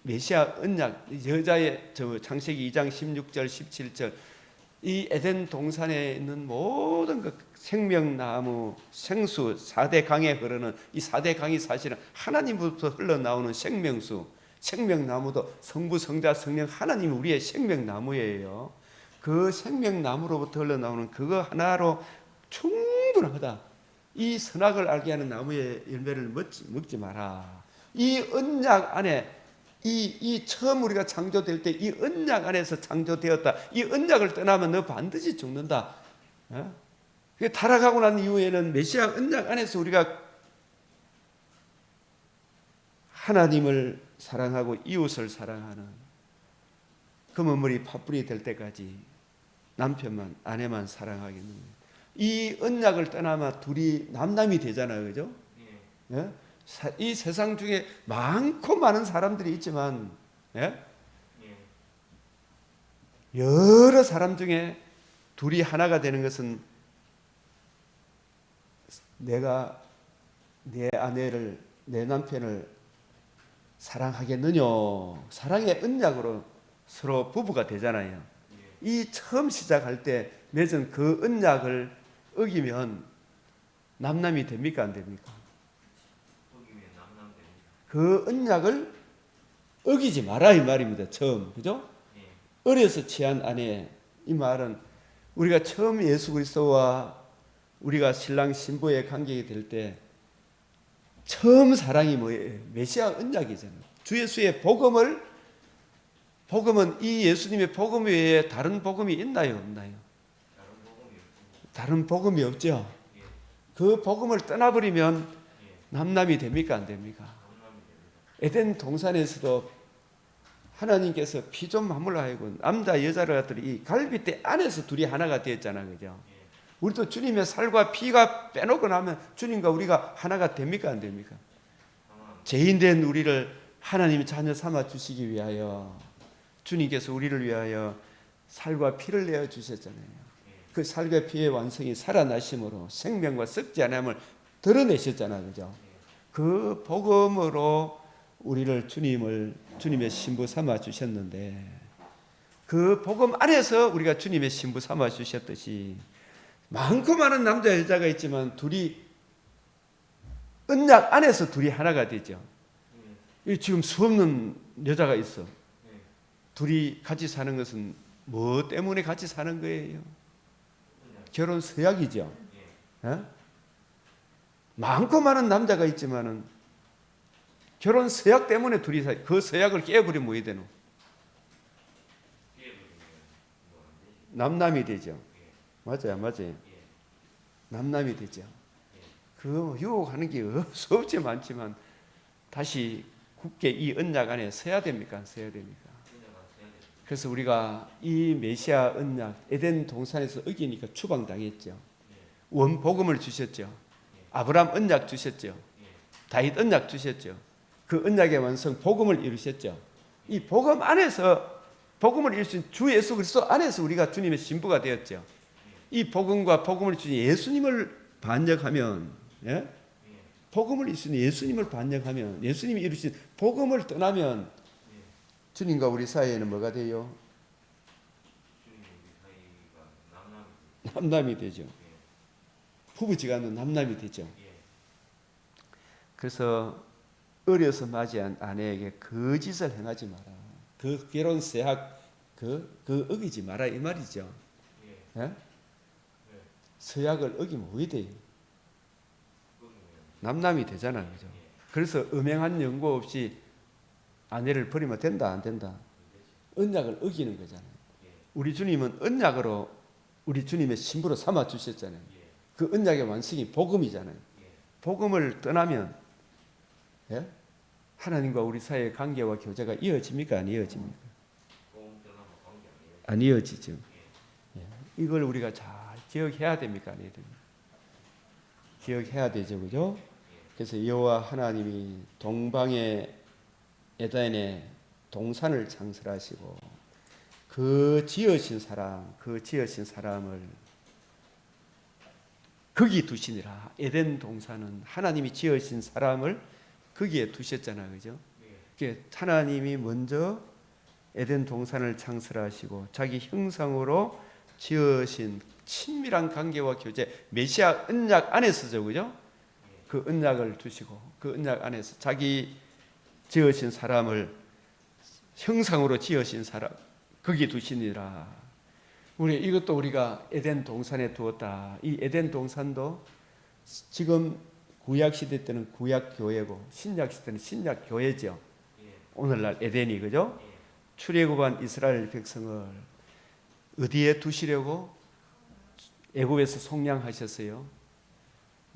메시아 언약 여자의 창세기 2장 16절 17절 이 에덴 동산에 있는 모든 그 생명나무 생수 4대 강에 흐르는 이 4대 강이 사실은 하나님부터 흘러나오는 생명수 생명나무도 성부 성자 성령 하나님 우리의 생명나무예요. 그 생명나무로부터 흘러나오는 그거 하나로 충분하다. 이 선악을 알게 하는 나무의 열매를 먹지 마라. 이 언약 안에 이 처음 우리가 창조될 때 이 언약 안에서 창조되었다. 이 언약을 떠나면 너 반드시 죽는다. 타락하고 난 이후에는 메시아 언약 안에서 우리가 하나님을 사랑하고 이웃을 사랑하는 검은머리 팥불이 될 때까지 남편만 아내만 사랑하겠는 이 언약을 떠나면 둘이 남남이 되잖아요. 그죠? 예? 이 세상 중에 많고 많은 사람들이 있지만 여러 사람 중에 둘이 하나가 되는 것은 내가 내 아내를 내 남편을 사랑하겠느냐 사랑의 언약으로 서로 부부가 되잖아요. 이 처음 시작할 때 맺은 그 언약을 어기면 남남이 됩니까 안 됩니까? 그 언약을 어기지 마라 이 말입니다. 처음 그죠? 어려서 취한 아내 이 말은 우리가 처음 예수 그리스도와 우리가 신랑 신부의 관계가 될 때 처음 사랑이 뭐예요? 메시아 언약이잖아요. 주 예수의 복음은 이 예수님의 복음 외에 다른 복음이 있나요 없나요? 다른 복음이 없죠. 그 복음을 떠나버리면 남남이 됩니까 안 됩니까? 에덴 동산에서도 하나님께서 피 좀 마물라 하고 남자 여자를 갖더니 이 갈빗대 안에서 둘이 하나가 되었잖아요. 그죠? 우리도 주님의 살과 피가 빼놓고 나면 주님과 우리가 하나가 됩니까 안 됩니까? 죄인된 우리를 하나님이 자녀 삼아 주시기 위하여 주님께서 우리를 위하여 살과 피를 내어 주셨잖아요. 그 살과 피의 완성이 살아나심으로 생명과 썩지 않음을 드러내셨잖아요. 그죠? 그 복음으로 우리를 주님의 신부 삼아 주셨는데 그 복음 안에서 우리가 주님의 신부 삼아 주셨듯이 많고 많은 남자 여자가 있지만 둘이 언약 안에서 둘이 하나가 되죠. 지금 수없는 여자가 있어. 둘이 같이 사는 것은 뭐 때문에 같이 사는 거예요? 결혼 서약이죠. 많고 많은 남자가 있지만은 결혼 서약 때문에 둘이 그 서약을 깨버리면 뭐이 되노? 남남이 되죠. 맞아요. 남남이 되죠. 그 유혹하는 게 수없지 많지만 다시 굳게 이 언약 안에 서야 됩니까? 서야 됩니까? 그래서 우리가 이 메시아 언약 에덴 동산에서 어기니까 추방당했죠. 원복음을 주셨죠. 아브라함 언약 주셨죠. 다윗 언약 주셨죠. 그 언약의 완성 복음을 이루셨죠. 이 복음 안에서 복음을 이루신 주 예수 그리스도 안에서 우리가 주님의 신부가 되었죠. 이 복음과 복음을 주신 예수님을 반역하면 복음을 이루신 예수님을 반역하면 예수님이 이루신 복음을 떠나면 주님과 우리 사이에는 뭐가 돼요? 남남이 되죠. 부부지간은 남남이 되죠. 그래서 어려서 맞이한 아내에게 거짓을 행하지 마라. 그 결혼 서약 그 어기지 마라 이 말이죠. 서약을 어기면 왜 돼요? 남남이 되잖아요. 그죠? 그래서 음행한 연고 없이 아내를 버리면 된다, 안 된다? 언약을 어기는 거잖아요. 우리 주님은 언약으로 우리 주님의 신부로 삼아 주셨잖아요. 그 언약의 완성이 복음이잖아요. 복음을 떠나면 예? 하나님과 우리 사이의 관계와 교제가 이어집니까? 안 이어집니까? 안 이어지죠. 예. 이걸 우리가 잘 기억해야 됩니까? 안 해야 됩니까? 기억해야 되죠. 그죠? 그래서 여호와 하나님이 동방의 에덴에 동산을 창설하시고 그 지으신 사람을 거기 두시니라. 에덴 동산은 하나님이 지으신 사람을 거기에 두셨잖아요. 그죠? 하나님이 먼저 에덴 동산을 창설하시고 자기 형상으로 지으신 친밀한 관계와 교제, 메시아 언약 안에서죠. 그죠? 그 언약을 두시고 그 언약 안에서 자기 지으신 사람을 형상으로 지으신 사람 거기 두시니라. 이것도 우리가 에덴 동산에 두었다. 이 에덴 동산도 지금 구약 시대 때는 구약 교회고 신약 시대는 신약 교회죠. 오늘날 에덴이 그죠? 출애굽한 이스라엘 백성을 어디에 두시려고 애굽에서 속량하셨어요?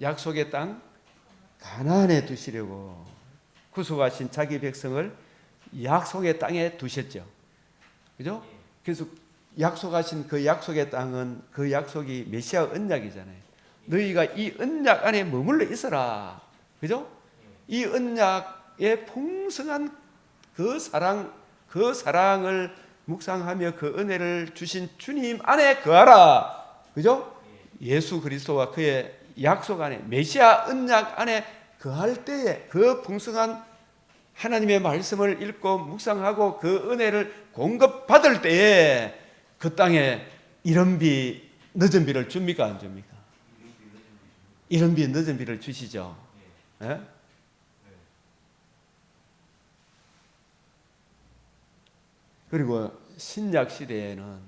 약속의 땅 가나안에 두시려고 구속하신 자기 백성을 약속의 땅에 두셨죠. 그죠? 그래서 약속하신 그 약속의 땅은 그 약속이 메시아 언약이잖아요. 너희가 이 언약 안에 머물러 있어라. 그죠? 이 언약의 풍성한 그 사랑을 묵상하며 그 은혜를 주신 주님 안에 거하라. 그죠? 예수 그리스도와 그의 약속 안에 메시아 언약 안에 거할 때에 그 풍성한 하나님의 말씀을 읽고 묵상하고 그 은혜를 공급받을 때에 그 땅에 이른 비 늦은 비를 줍니까 안 줍니까? 이른 비 늦은 비를 주시죠. 예? 그리고 신약 시대에는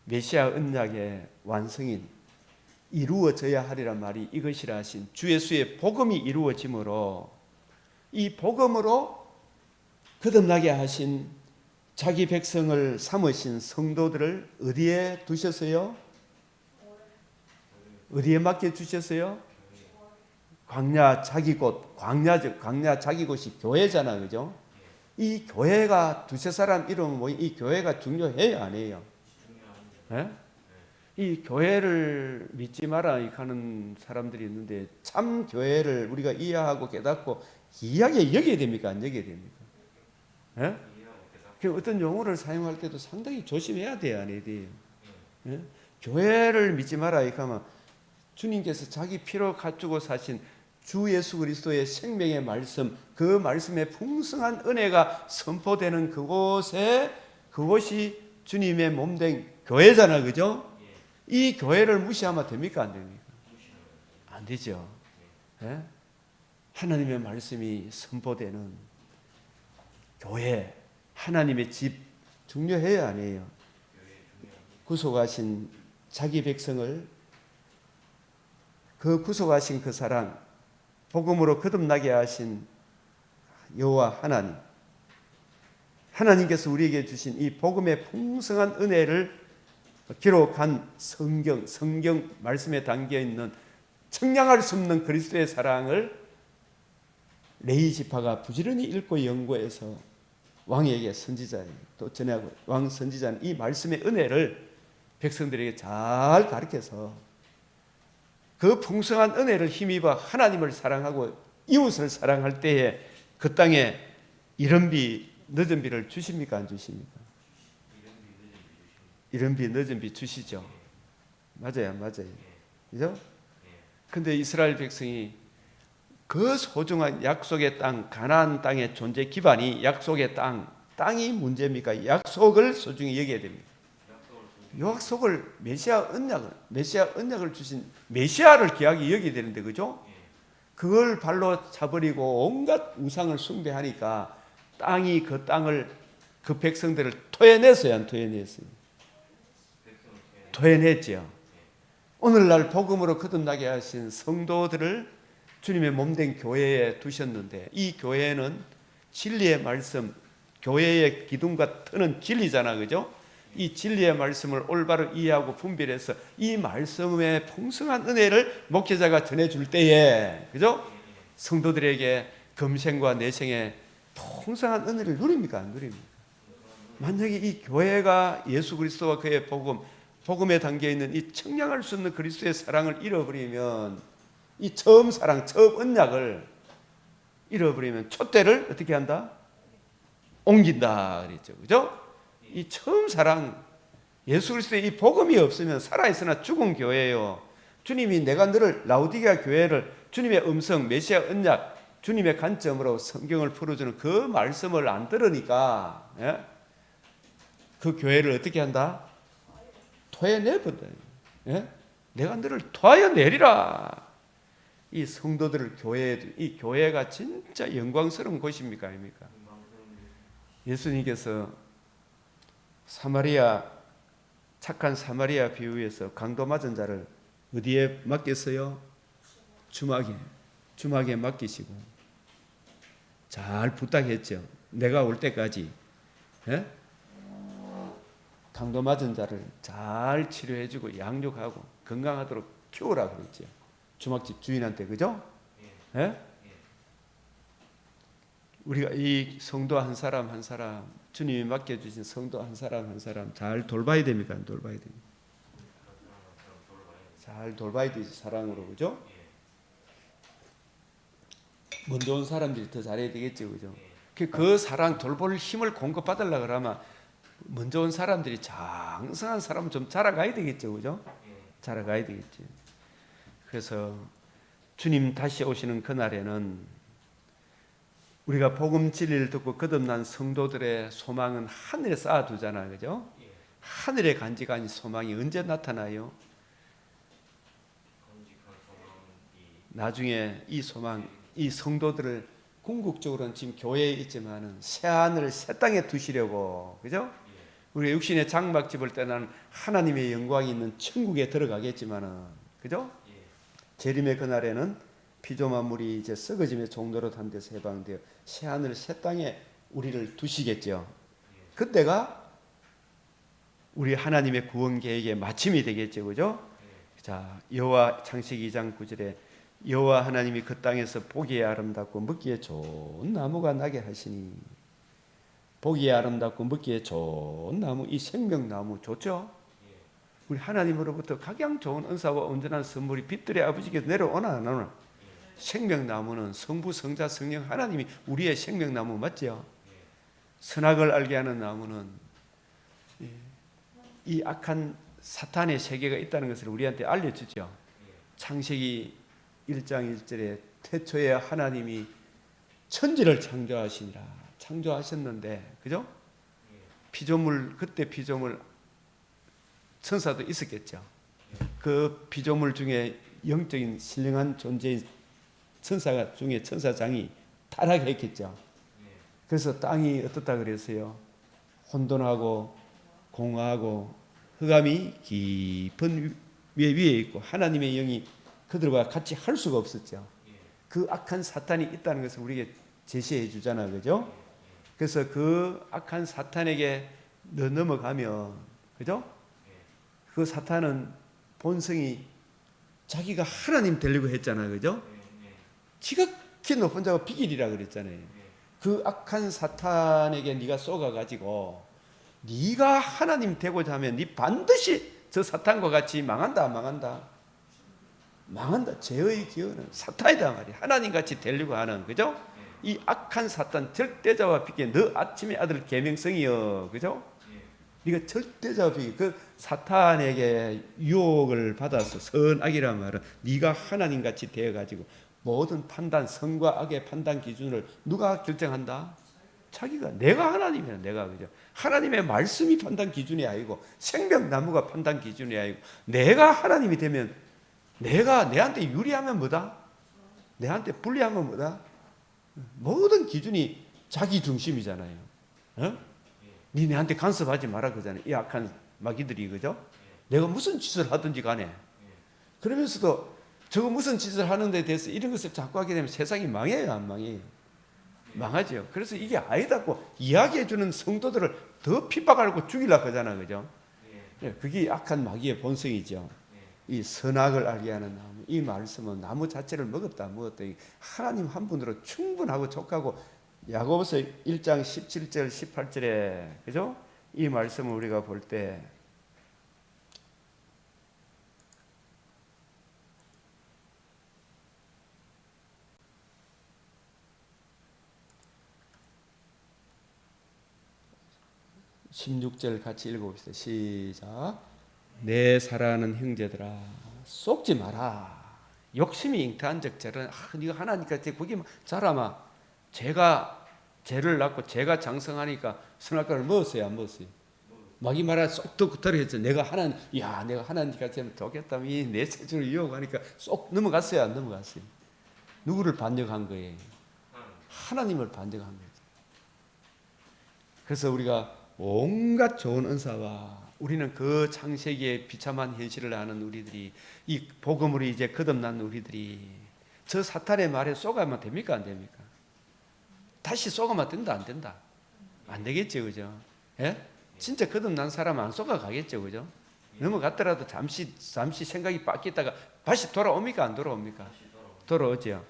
메시아 언약의 완성인 이루어져야 하리란 말이 이것이라 하신 주 예수의 복음이 이루어지므로 이 복음으로 거듭나게 하신 자기 백성을 삼으신 성도들을 어디에 두셨어요? 어디에 맡겨 주셨어요? 광야 자기 곳, 광야 자기 곳이 교회잖아, 그죠? 이 교회가 두세 사람 이름은 뭐 이 교회가 중요해요, 안 해요? 네? 이 교회를 믿지 마라 하는 사람들이 있는데 참 교회를 우리가 이해하고 깨닫고 귀하게 여겨야 됩니까? 안 여겨야 됩니까? 네? 어떤 용어를 사용할 때도 상당히 조심해야 돼요, 안 해야 돼요? 네? 교회를 믿지 마라 하면 주님께서 자기 피로 갖추고 사신 주 예수 그리스도의 생명의 말씀, 그 말씀의 풍성한 은혜가 선포되는 그곳이 주님의 몸된 교회잖아, 그죠? 이 교회를 무시하면 됩니까, 안 됩니까? 안 되죠. 예? 하나님의 말씀이 선포되는 교회, 하나님의 집 중요해요, 아니에요? 구속하신 자기 백성을 그 구속하신 그 사랑, 복음으로 거듭나게 하신 여호와 하나님께서 우리에게 주신 이 복음의 풍성한 은혜를 기록한 성경 말씀에 담겨 있는 청량할 수 없는 그리스도의 사랑을 레위 지파가 부지런히 읽고 연구해서 왕에게 또 전하고 왕 선지자는 이 말씀의 은혜를 백성들에게 잘 가르쳐서 그 풍성한 은혜를 힘입어 하나님을 사랑하고 이웃을 사랑할 때에 그 땅에 이른 비 늦은 비를 주십니까 안 주십니까? 이른 비 늦은 비 주시죠. 맞아요. 그죠? 근데 이스라엘 백성이 그 소중한 약속의 땅, 가나안 땅의 존재 기반이 약속의 땅이 문제입니까? 약속을 소중히 여겨야 됩니다. 약속을 메시아 언약을 주신 메시아를 귀하게 여겨야 되는데, 그죠? 그걸 발로 차버리고 온갖 우상을 숭배하니까 그 땅을 그 백성들을 토해냈어요, 안 토해냈어요? 토해냈죠. 오늘날 복음으로 거듭나게 하신 성도들을 주님의 몸된 교회에 두셨는데, 이 교회는 진리의 말씀, 교회의 기둥과 터는 진리잖아, 그죠? 이 진리의 말씀을 올바로 이해하고 분별해서 이 말씀의 풍성한 은혜를 목회자가 전해줄 때에, 그죠? 성도들에게 금생과 내생의 풍성한 은혜를 누립니까? 안 누립니까? 만약에 이 교회가 예수 그리스도와 그의 복음에 담겨 있는 이 청량할 수 없는 그리스도의 사랑을 잃어버리면, 이 처음 사랑, 처음 언약을 잃어버리면 촛대를 어떻게 한다? 옮긴다 그랬죠, 그죠? 이 처음 사랑, 예수 그리스도의 이 복음이 없으면 살아있으나 죽은 교회예요. 주님이 내가 너를, 라우디게아 교회를 주님의 음성, 메시아 언약, 주님의 관점으로 성경을 풀어주는 그 말씀을 안 들으니까, 예? 그 교회를 어떻게 한다? 토해내버린다. 예? 내가 너를 토하여 내리라. 이 성도들을 교회에, 이 교회가 진짜 영광스러운 곳입니까, 아닙니까? 예수님께서 착한 사마리아 비유에서 강도 맞은 자를 어디에 맡겼어요? 주막에 맡기시고 잘 부탁했죠. 내가 올 때까지, 예? 강도 맞은 자를 잘 치료해주고 양육하고 건강하도록 키우라 그랬죠. 주막집 주인한테, 그죠? 예? 우리가 이 성도 한 사람 한 사람, 주님이 맡겨주신 성도 한 사람 한 사람 잘 돌봐야 됩니까? 안 돌봐야 됩니까? 잘 돌봐야 되지, 사랑으로, 그죠? 먼저 온 사람들이 더 잘해야 되겠죠, 그죠? 그 사랑 돌볼 힘을 공급받으려고 그러면 먼저 온 사람들이 장성한 사람 좀 자라가야 되겠죠, 그죠? 자라가야 되겠지. 그래서 주님 다시 오시는 그날에는 우리가 복음 진리를 듣고 거듭난 성도들의 소망은 하늘에 쌓아두잖아요, 그죠? 하늘에 간직한 소망이 언제 나타나요? 나중에 이 소망, 이 성도들을 궁극적으로는 지금 교회에 있지만은 새 하늘 새 땅에 두시려고, 그죠? 우리 육신의 장막집을 떠나는 하나님의 영광이 있는 천국에 들어가겠지만은, 그죠? 재림의 그날에는 피조만물이 이제 썩어짐의 종로로 단 데서 해방되어 새 하늘 새 땅에 우리를 두시겠죠. 그때가 우리 하나님의 구원 계획의 마침이 되겠죠, 그죠? 자, 여호와 창세기 2장 9절에 여호와 하나님이 그 땅에서 보기에 아름답고 먹기에 좋은 나무가 나게 하시니, 보기에 아름답고 먹기에 좋은 나무, 이 생명나무 좋죠? 우리 하나님으로부터 가장 좋은 은사와 온전한 선물이 빛들의 아버지께서 내려오나 안 오나? 생명나무는 성부, 성자, 성령 하나님이 우리의 생명나무 맞죠? 선악을 알게 하는 나무는 이 악한 사탄의 세계가 있다는 것을 우리한테 알려주죠. 창세기 1장 1절에 태초에 하나님이 천지를 창조하셨는데, 그죠? 피조물, 그때 피조물 천사도 있었겠죠. 그 피조물 중에 영적인 신령한 존재인 천사가 중에 천사장이 타락했겠죠. 그래서 땅이 어떻다 그랬어요? 혼돈하고 공허하고 흑암이 깊은 위에 있고 하나님의 영이 그들과 같이 할 수가 없었죠. 그 악한 사탄이 있다는 것을 우리에게 제시해 주잖아요, 그죠? 그래서 그 악한 사탄에게 넘어가면, 그죠? 그 사탄은 본성이 자기가 하나님 되려고 했잖아요, 그죠? 지극히 높은 자가 비길이라 그랬잖아요. 그 악한 사탄에게 네가 쏘가가지고 네가 하나님 되고자 하면 네 반드시 저 사탄과 같이 망한다. 죄의 기원은 사탄이다 말이야. 하나님같이 되려고 하는, 그죠? 이 악한 사탄 절대자와 비게 너 아침의 아들 계명성이여, 그죠? 네가 절대자와 비게 그 사탄에게 유혹을 받아서 선악이란 말은 네가 하나님같이 되어가지고 모든 판단, 선과 악의 판단 기준을 누가 결정한다? 자기가. 내가 하나님이야, 내가, 그죠? 하나님의 말씀이 판단 기준이 아니고 생명나무가 판단 기준이 아니고 내가 하나님이 되면 내가 내한테 유리하면 뭐다? 내한테 불리하면 뭐다? 모든 기준이 자기 중심이잖아요. 어? 네 내한테 간섭하지 마라 그러잖아요. 이 악한 마귀들이, 그죠? 내가 무슨 짓을 하든지 간에. 그러면서도 저거 무슨 짓을 하는 데 대해서 이런 것을 자꾸 하게 되면 세상이 망해요, 안 망해요? 망하죠. 그래서 이게 아니다고 이야기해 주는 성도들을 더 핍박하고 죽이려고 하잖아, 그죠? 그게 악한 마귀의 본성이죠. 이 선악을 알게 하는 나무, 이 말씀은 나무 자체를 먹었다. 하나님 한 분으로 충분하고 족하고, 야고보서 1장 17절 18절에 그죠? 이 말씀을 우리가 볼 때 16절 같이 읽어봅시다. 시작. 내 사랑하는 형제들아, 속지 마라. 욕심이 잉태한 적절은 네가 하나님께 거기 자라마. 제가 죄를 낳고 제가 장성하니까 선악과를 먹었어요, 안 먹었어요? 마귀 말아 쏙 들어했죠. 내가 하나님같이 하면 좋겠다. 내 세주를 이용하니까 쏙 넘어갔어요, 안 넘어갔어요? 누구를 반역한 거예요? 하나님을 반역한 거예요. 그래서 우리가 온갖 좋은 은사와 우리는 그 창세기의 비참한 현실을 아는 우리들이, 이 복음으로 이제 거듭난 우리들이 저 사탄의 말에 쏘가면 됩니까, 안 됩니까? 다시 쏘가면 된다, 안 된다? 안 되겠죠, 그죠? 예? 진짜 거듭난 사람은 안 쏘가 가겠죠, 그죠? 넘어갔더라도 잠시 생각이 바뀌다가 다시 돌아옵니까, 안 돌아옵니까? 돌아오죠.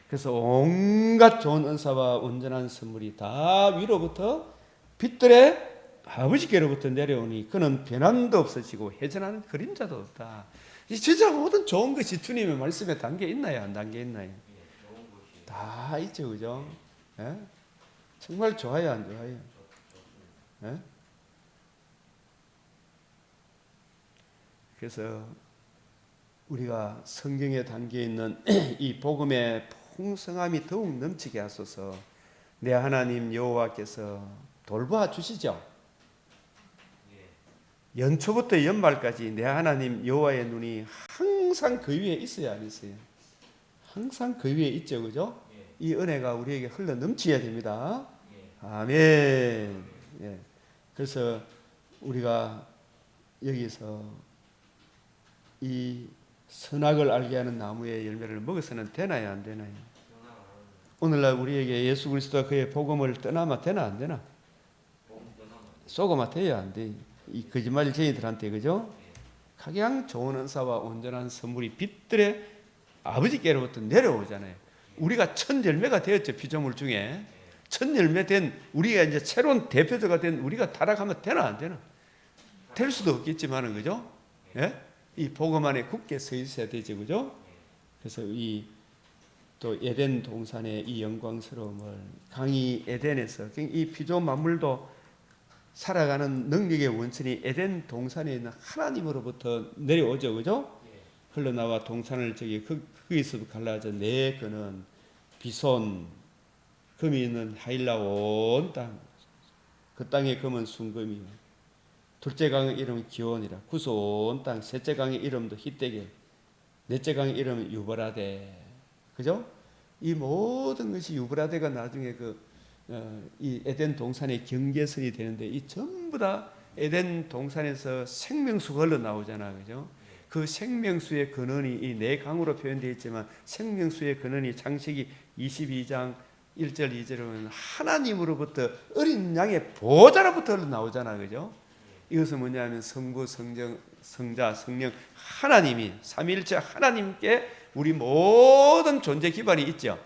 그래서 온갖 좋은 은사와 온전한 선물이 다 위로부터 빛들의 아버지께로부터 내려오니 그는 변함도 없어지고 회전하는 그림자도 없다. 이 진짜 모든 좋은 것이 주님의 말씀에 담겨 있나요, 안 담겨 있나요? 다 있죠, 그죠? 예? 정말 좋아요, 안 좋아요? 예? 그래서 우리가 성경에 담겨 있는 이 복음의 풍성함이 더욱 넘치게 하소서. 내 하나님 여호와께서 돌보아 주시죠. 연초부터 연말까지 내 하나님 여호와의 눈이 항상 그 위에 있어야 안 있어요? 항상 그 위에 있죠, 그죠? 이 은혜가 우리에게 흘러 넘쳐야 됩니다. 아멘. 예. 그래서 우리가 여기서 이 선악을 알게 하는 나무의 열매를 먹어서는 되나요, 안 되나요? 오늘날 우리에게 예수 그리스도와 그의 복음을 떠나면 되나, 안 되나? 쏘고만 돼야 안 돼. 이 거짓말쟁이들한테, 그죠? 가장 좋은 은사와 온전한 선물이 빛들의 아버지께로부터 내려오잖아요. 우리가 첫 열매가 되었죠, 피조물 중에. 첫 열매 된 우리가 이제 새로운 대표자가 된 우리가 타락하면 되나, 안 되나? 될 수도 없겠지만은, 그죠? 예? 이 복음 안에 굳게 서 있어야 되죠, 그죠? 그래서 또 에덴 동산의 이 영광스러움을, 강이 에덴에서 이 피조 만물도 살아가는 능력의 원천이 에덴 동산에 있는 하나님으로부터 내려오죠, 그죠? 흘러나와 동산을 거기서 갈라져 내 그는 비손, 금이 있는 하일라 온 땅, 그 땅의 금은 순금이요. 둘째 강의 이름은 기온이라. 구소 온 땅. 셋째 강의 이름도 히데겔. 넷째 강의 이름은 유브라데. 그죠? 이 모든 것이 유브라데가 나중에 이 에덴 동산의 경계선이 되는데, 이 전부 다 에덴 동산에서 생명수가 흘러나오잖아, 그죠? 그 생명수의 근원이 이 네 강으로 표현되어 있지만, 생명수의 근원이 창세기 22장 1절 2절에 보면 하나님으로부터 어린 양의 보좌로부터 흘러나오잖아, 그죠? 이것은 뭐냐면 성부, 성정, 성자, 성령 하나님이 삼위일체 하나님께 우리 모든 존재 기반이 있죠.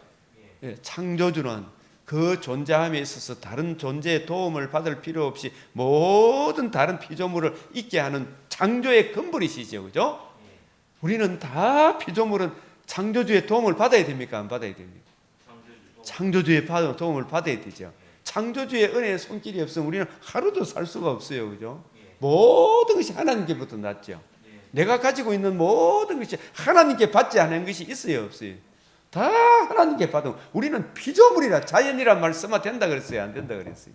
창조주는 그 존재함에 있어서 다른 존재의 도움을 받을 필요 없이 모든 다른 피조물을 있게 하는 창조의 근본이시죠, 그죠? 우리는 다 피조물은 창조주의 도움을 받아야 됩니까, 안 받아야 됩니까? 창조주의 도움을 받아야 되죠. 창조주의 은혜의 손길이 없으면 우리는 하루도 살 수가 없어요, 그죠? 모든 것이 하나님께부터 났죠. 내가 가지고 있는 모든 것이 하나님께 받지 않은 것이 있어요, 없어요? 다 하나님께 받은. 우리는 피조물이라, 자연이란 말 쓰면 된다 그랬어요, 안 된다 그랬어요?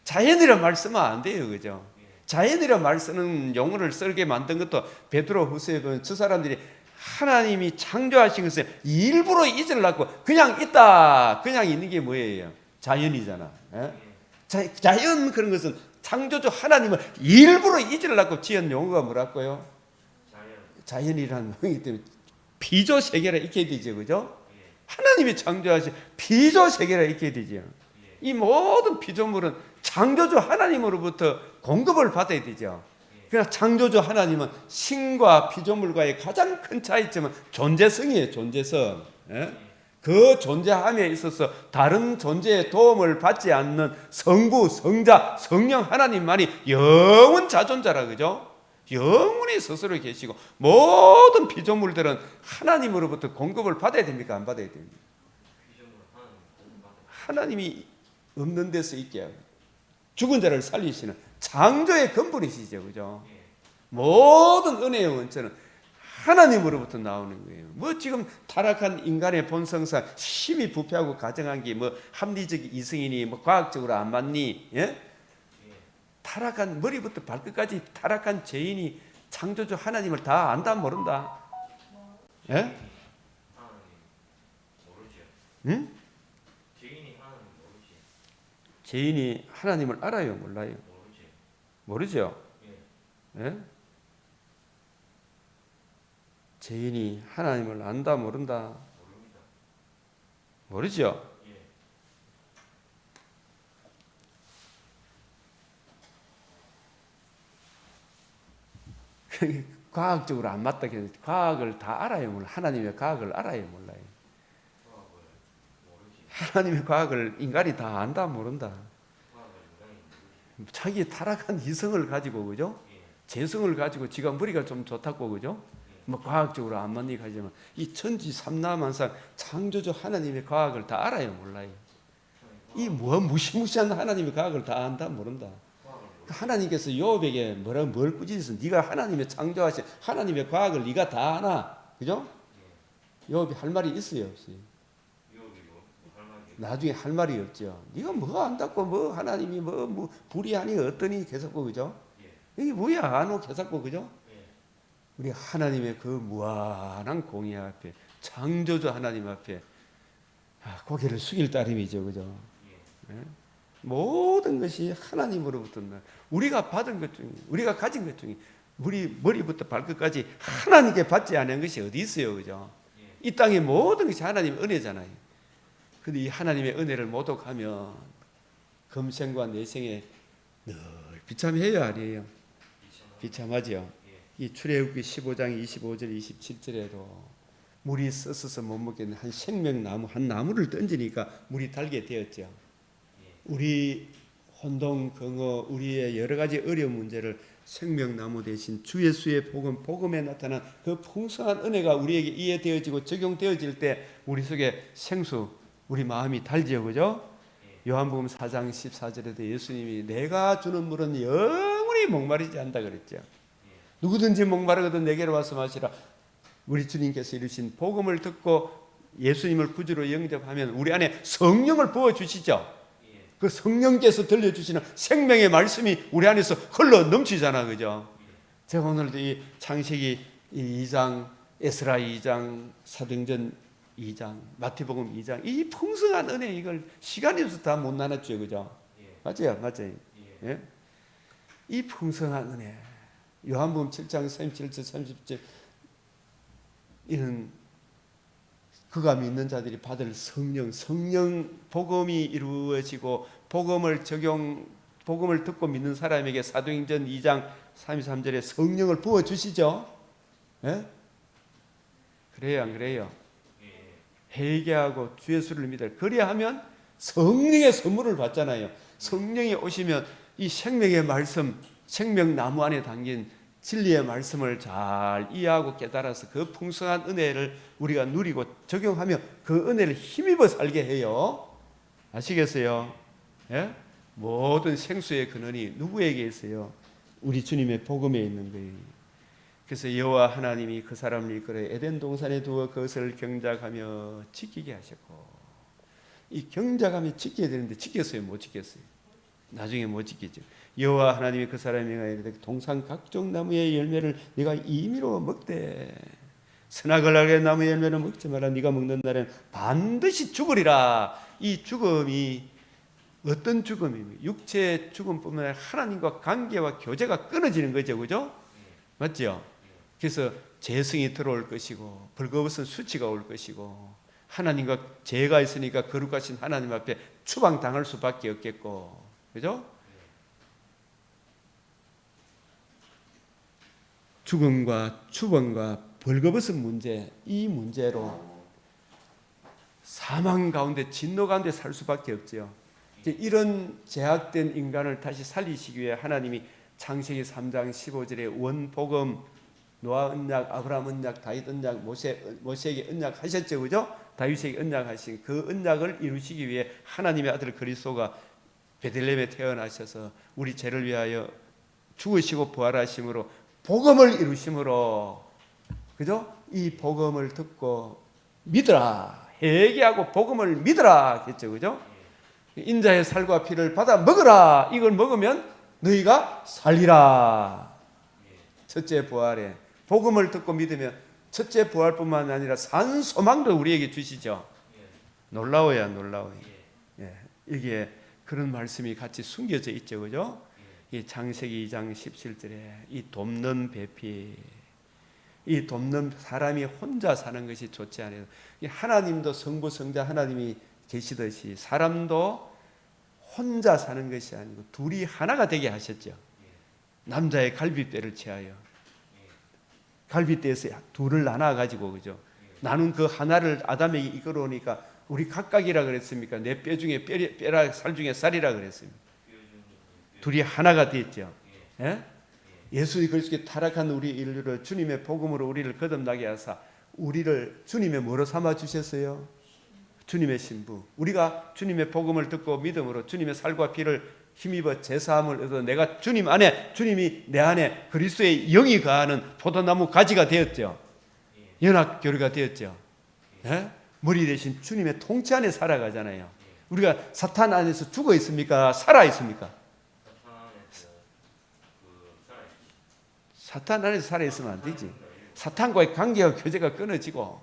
자연이란 말 쓰면 안 돼요, 그죠? 자연이란 말 쓰는 용어를 쓰게 만든 것도 베드로 후서에 보면 저 사람들이 하나님이 창조하신 것을 일부러 잊으려고 그냥 있다, 그냥 있는 게 뭐예요? 자연이잖아. 자연, 그런 것은 창조주 하나님을 일부러 잊으려고 지은 용어가 뭐라고요? 자연이라는 거기 때문에 비조 세계라 익혀야 되죠, 그죠? 하나님이 창조하신 비조 세계라 익혀야 되죠. 이 모든 피조물은 창조주 하나님으로부터 공급을 받아야 되죠. 그러나 창조주 하나님은 신과 피조물과의 가장 큰 차이점은 존재성이에요. 존재성. 그 존재함에 있어서 다른 존재의 도움을 받지 않는 성부, 성자, 성령 하나님만이 영원 자존자라, 그죠? 영원히 스스로 계시고 모든 피조물들은 하나님으로부터 공급을 받아야 됩니까? 안 받아야 됩니까? 하나님이 없는 데서 있게 하고 죽은 자를 살리시는 창조의 근본이시죠, 그죠? 모든 은혜의 원천은 하나님으로부터 나오는 거예요. 뭐 지금 타락한 인간의 본성상 심히 부패하고 가정한 게 뭐 합리적 이성이니 뭐 과학적으로 안 맞니? 예? 타락한 머리부터 발끝까지 타락한 죄인이 창조주 하나님을 다 안다 모른다. 예? 응? 죄인이 하나님을 알아요, 몰라요? 모르죠. 예? 죄인이 하나님을 안다 모른다. 모르죠. 과학적으로 안 맞다 해서 과학을 다 알아요, 몰라요? 하나님의 과학을 알아요, 몰라요? 하나님의 과학을 인간이 다 안다 모른다. 자기 타락한 이성을 가지고, 그죠? 재성을 가지고 지가 머리가 좀 좋다고, 그죠? 뭐 과학적으로 안 맞니 하지만 이 천지 삼라만상 창조주 하나님의 과학을 다 알아요, 몰라요? 이 뭐 무시무시한 하나님의 과학을 다 안다 모른다. 하나님께서 요업에게 뭘 꾸짖어서 네가 하나님의 창조하신 하나님의 과학을 네가 다 아나, 그죠? 요업이 할 말이 있어요, 없어요? 나중에 할 말이 없죠. 네가 뭐 안다고 뭐 하나님이 뭐 불의하니 어떠니 계속고, 그죠? 이게 뭐야 안오 계속고, 그죠? 우리 하나님의 그 무한한 공의 앞에 창조주 하나님 앞에 고개를 숙일 따름이죠, 그죠? 모든 것이 하나님으로부터 우리가 받은 것 중에 우리가 가진 것 중에 우리 머리부터 발끝까지 하나님께 받지 않은 것이 어디 있어요, 그죠? 이 땅의 모든 것이 하나님의 은혜잖아요. 근데 이 하나님의 은혜를 모독하면 금생과 내생에 늘 비참해요, 아니에요? 비참하죠. 이 출애굽기 15장 25절 27절에도 물이 썩어서 못 먹겠는 한 생명나무 한 나무를 던지니까 물이 달게 되었죠. 우리 혼동, 경어, 우리의 여러 가지 어려운 문제를 생명나무 대신 주 예수의 복음에 나타난 그 풍성한 은혜가 우리에게 이해되어지고 적용되어질 때 우리 속에 생수, 우리 마음이 달지요, 그죠? 요한복음 4장 14절에도 예수님이 내가 주는 물은 영원히 목마르지 않다 그랬죠. 누구든지 목마르거든 내게로 와서 마시라. 우리 주님께서 이루신 복음을 듣고 예수님을 구주로 영접하면 우리 안에 성령을 부어주시죠. 그 성령께서 들려주시는 생명의 말씀이 우리 안에서 흘러 넘치잖아, 그죠? 제가 오늘도 이 창세기 2장, 에스라 2장, 사도행전 2장, 마태복음 2장 이 풍성한 은혜 이걸 시간이 없어서 다 못 나눴죠, 그죠? 맞아요, 맞아요. 예? 이 풍성한 은혜 요한복음 7장 37절 30절 이는 그가 믿는 자들이 받을 성령 복음이 이루어지고 복음을 듣고 믿는 사람에게 사도행전 2장 33절에 성령을 부어 주시죠. 예? 그래요, 안 그래요? 회개하고 주 예수를 믿어요. 그리하면 성령의 선물을 받잖아요. 성령이 오시면 이 생명의 말씀, 생명나무 안에 담긴 진리의 말씀을 잘 이해하고 깨달아서 그 풍성한 은혜를 우리가 누리고 적용하며 그 은혜를 힘입어 살게 해요. 아시겠어요? 예? 모든 생수의 근원이 누구에게 있어요? 우리 주님의 복음에 있는 거예요. 그래서 여호와 하나님이 그 사람을 이끌어 에덴 동산에 두어 그것을 경작하며 지키게 하셨고, 이 경작하며 지켜야 되는데 지켰어요? 못 지켰어요? 나중에 못 지키죠. 여호와 하나님이 그 사람에게 이르되 동산 각종 나무의 열매를 네가 임의로 먹되 선악을 나무의 열매는 먹지 마라. 네가 먹는 날에는 반드시 죽으리라. 이 죽음이 어떤 죽음입니까? 육체의 죽음뿐만 아니라 하나님과 관계와 교제가 끊어지는 거죠, 그죠? 맞죠? 그래서 재성이 들어올 것이고 벌거벗은 수치가 올 것이고 하나님과 죄가 있으니까 거룩하신 하나님 앞에 추방당할 수밖에 없겠고, 그죠? 죽음과 추방과 벌거벗은 문제, 이 문제로 사망 가운데 진노 가운데 살 수밖에 없죠. 이런 제약된 인간을 다시 살리시기 위해 하나님이 창세기 3장 15절에 원복음, 노아 언약, 아브라함 언약, 다윗 언약, 모세에게 언약 하셨죠, 그죠? 다윗에게 언약하신 그 언약을 이루시기 위해 하나님의 아들 그리스도가 베들레헴에 태어나셔서 우리 죄를 위하여 죽으시고 부활하심으로 복음을 이루심으로, 그죠? 이 복음을 듣고 믿으라, 회개하고 복음을 믿으라 했죠, 그죠? 인자의 살과 피를 받아 먹으라. 이걸 먹으면 너희가 살리라. 첫째 부활에 복음을 듣고 믿으면 첫째 부활뿐만 아니라 산 소망도 우리에게 주시죠. 놀라워야 놀라워요. 예, 이게 그런 말씀이 같이 숨겨져 있죠, 그죠? 이 창세기 2장 17절에 이 돕는 배필, 이 돕는 사람이 혼자 사는 것이 좋지 않아요. 하나님도 성부 성자 하나님이 계시듯이 사람도 혼자 사는 것이 아니고 둘이 하나가 되게 하셨죠. 남자의 갈비뼈를 취하여 갈비뼈에서 둘을 나눠 가지고, 그죠? 나눈 그 하나를 아담에게 이끌어오니까 우리 각각이라 그랬습니까? 내 뼈 중에 뼈라, 살 중에 살이라 그랬습니다. 둘이 하나가 됐죠. 예? 예수님 그리스도의 타락한 우리 인류를 주님의 복음으로 우리를 거듭나게 하사 우리를 주님의 뭐로 삼아 주셨어요? 주님의 신부. 우리가 주님의 복음을 듣고 믿음으로 주님의 살과 피를 힘입어 제사함을 얻어 내가 주님 안에, 주님이 내 안에 그리스도의 영이 거하는 포도나무 가지가 되었죠. 연합 교류가 되었죠. 예? 머리 대신 주님의 통치 안에 살아가잖아요. 우리가 사탄 안에서 죽어 있습니까? 살아 있습니까? 사탄 안에서 살아 있으면 안 되지. 사탄과의 관계와 교제가 끊어지고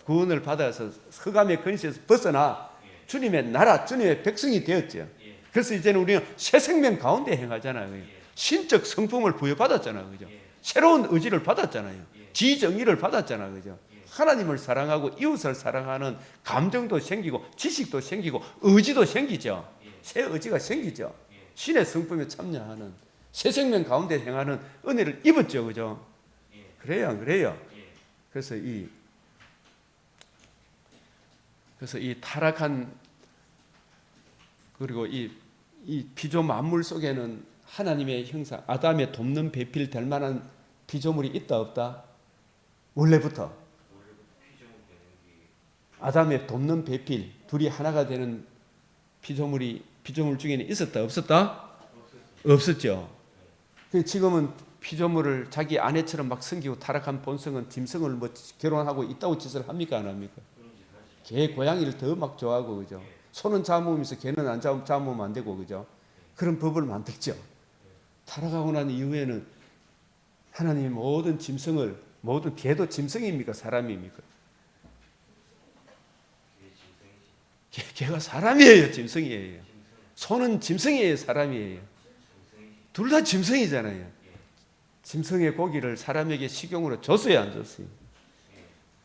구원을 받아서 흑암의 근시에서 벗어나 주님의 나라, 주님의 백성이 되었죠. 그래서 이제는 우리는 새 생명 가운데 행하잖아요. 신적 성품을 부여받았잖아요, 그죠? 새로운 의지를 받았잖아요. 지정의를 받았잖아요, 그죠? 하나님을 사랑하고 이웃을 사랑하는 감정도 생기고 지식도 생기고 의지도 생기죠. 새 의지가 생기죠. 신의 성품에 참여하는 새 생명 가운데 행하는 은혜를 입었죠, 그죠? 그래요, 안 그래요? 그래서 이 타락한, 그리고 이 피조 만물 속에는 하나님의 형상, 아담의 돕는 배필 될 만한 피조물이 있다 없다? 원래부터 아담의 돕는 배필, 둘이 하나가 되는 피조물 중에는 있었다 없었다? 없었죠. 지금은 피조물을 자기 아내처럼 막 섬기고 타락한 본성은 짐승을 뭐 결혼하고 있다고 짓을 합니까, 안 합니까? 개, 고양이를 더 막 좋아하고, 그죠? 소는 잡으면서 개는 안 잡으면 안 되고, 그죠? 그런 법을 만들죠. 타락하고 난 이후에는 하나님이 모든 짐승을, 모든 개도 짐승입니까? 사람입니까? 개가 사람이에요, 짐승이에요? 소는 짐승이에요, 사람이에요? 둘 다 짐승이잖아요. 짐승의 고기를 사람에게 식용으로 줬어요, 안 줬어요?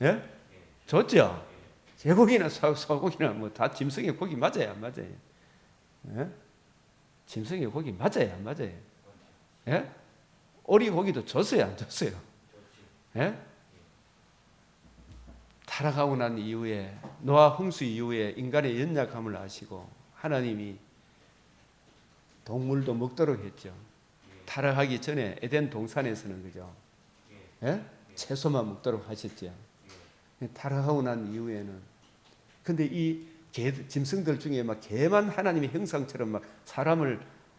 예? 줬죠? 개고기나 소고기나 뭐 다 짐승의 고기 맞아요, 안 맞아요? 예? 짐승의 고기 맞아요, 안 맞아요? 예? 오리 고기도 줬어요, 안 줬어요? 예? 타락하고 난 이후에, 노아 홍수 이후에 인간의 연약함을 아시고 하나님이 동물도 먹도록 했죠. 타락하기 전에 에덴 동산에서는, 그죠? 예? 채소만 먹도록 하셨죠. 타락하고 난 이후에는, 근데 이 짐승들 중에 막 개만 하나님의 형상처럼 막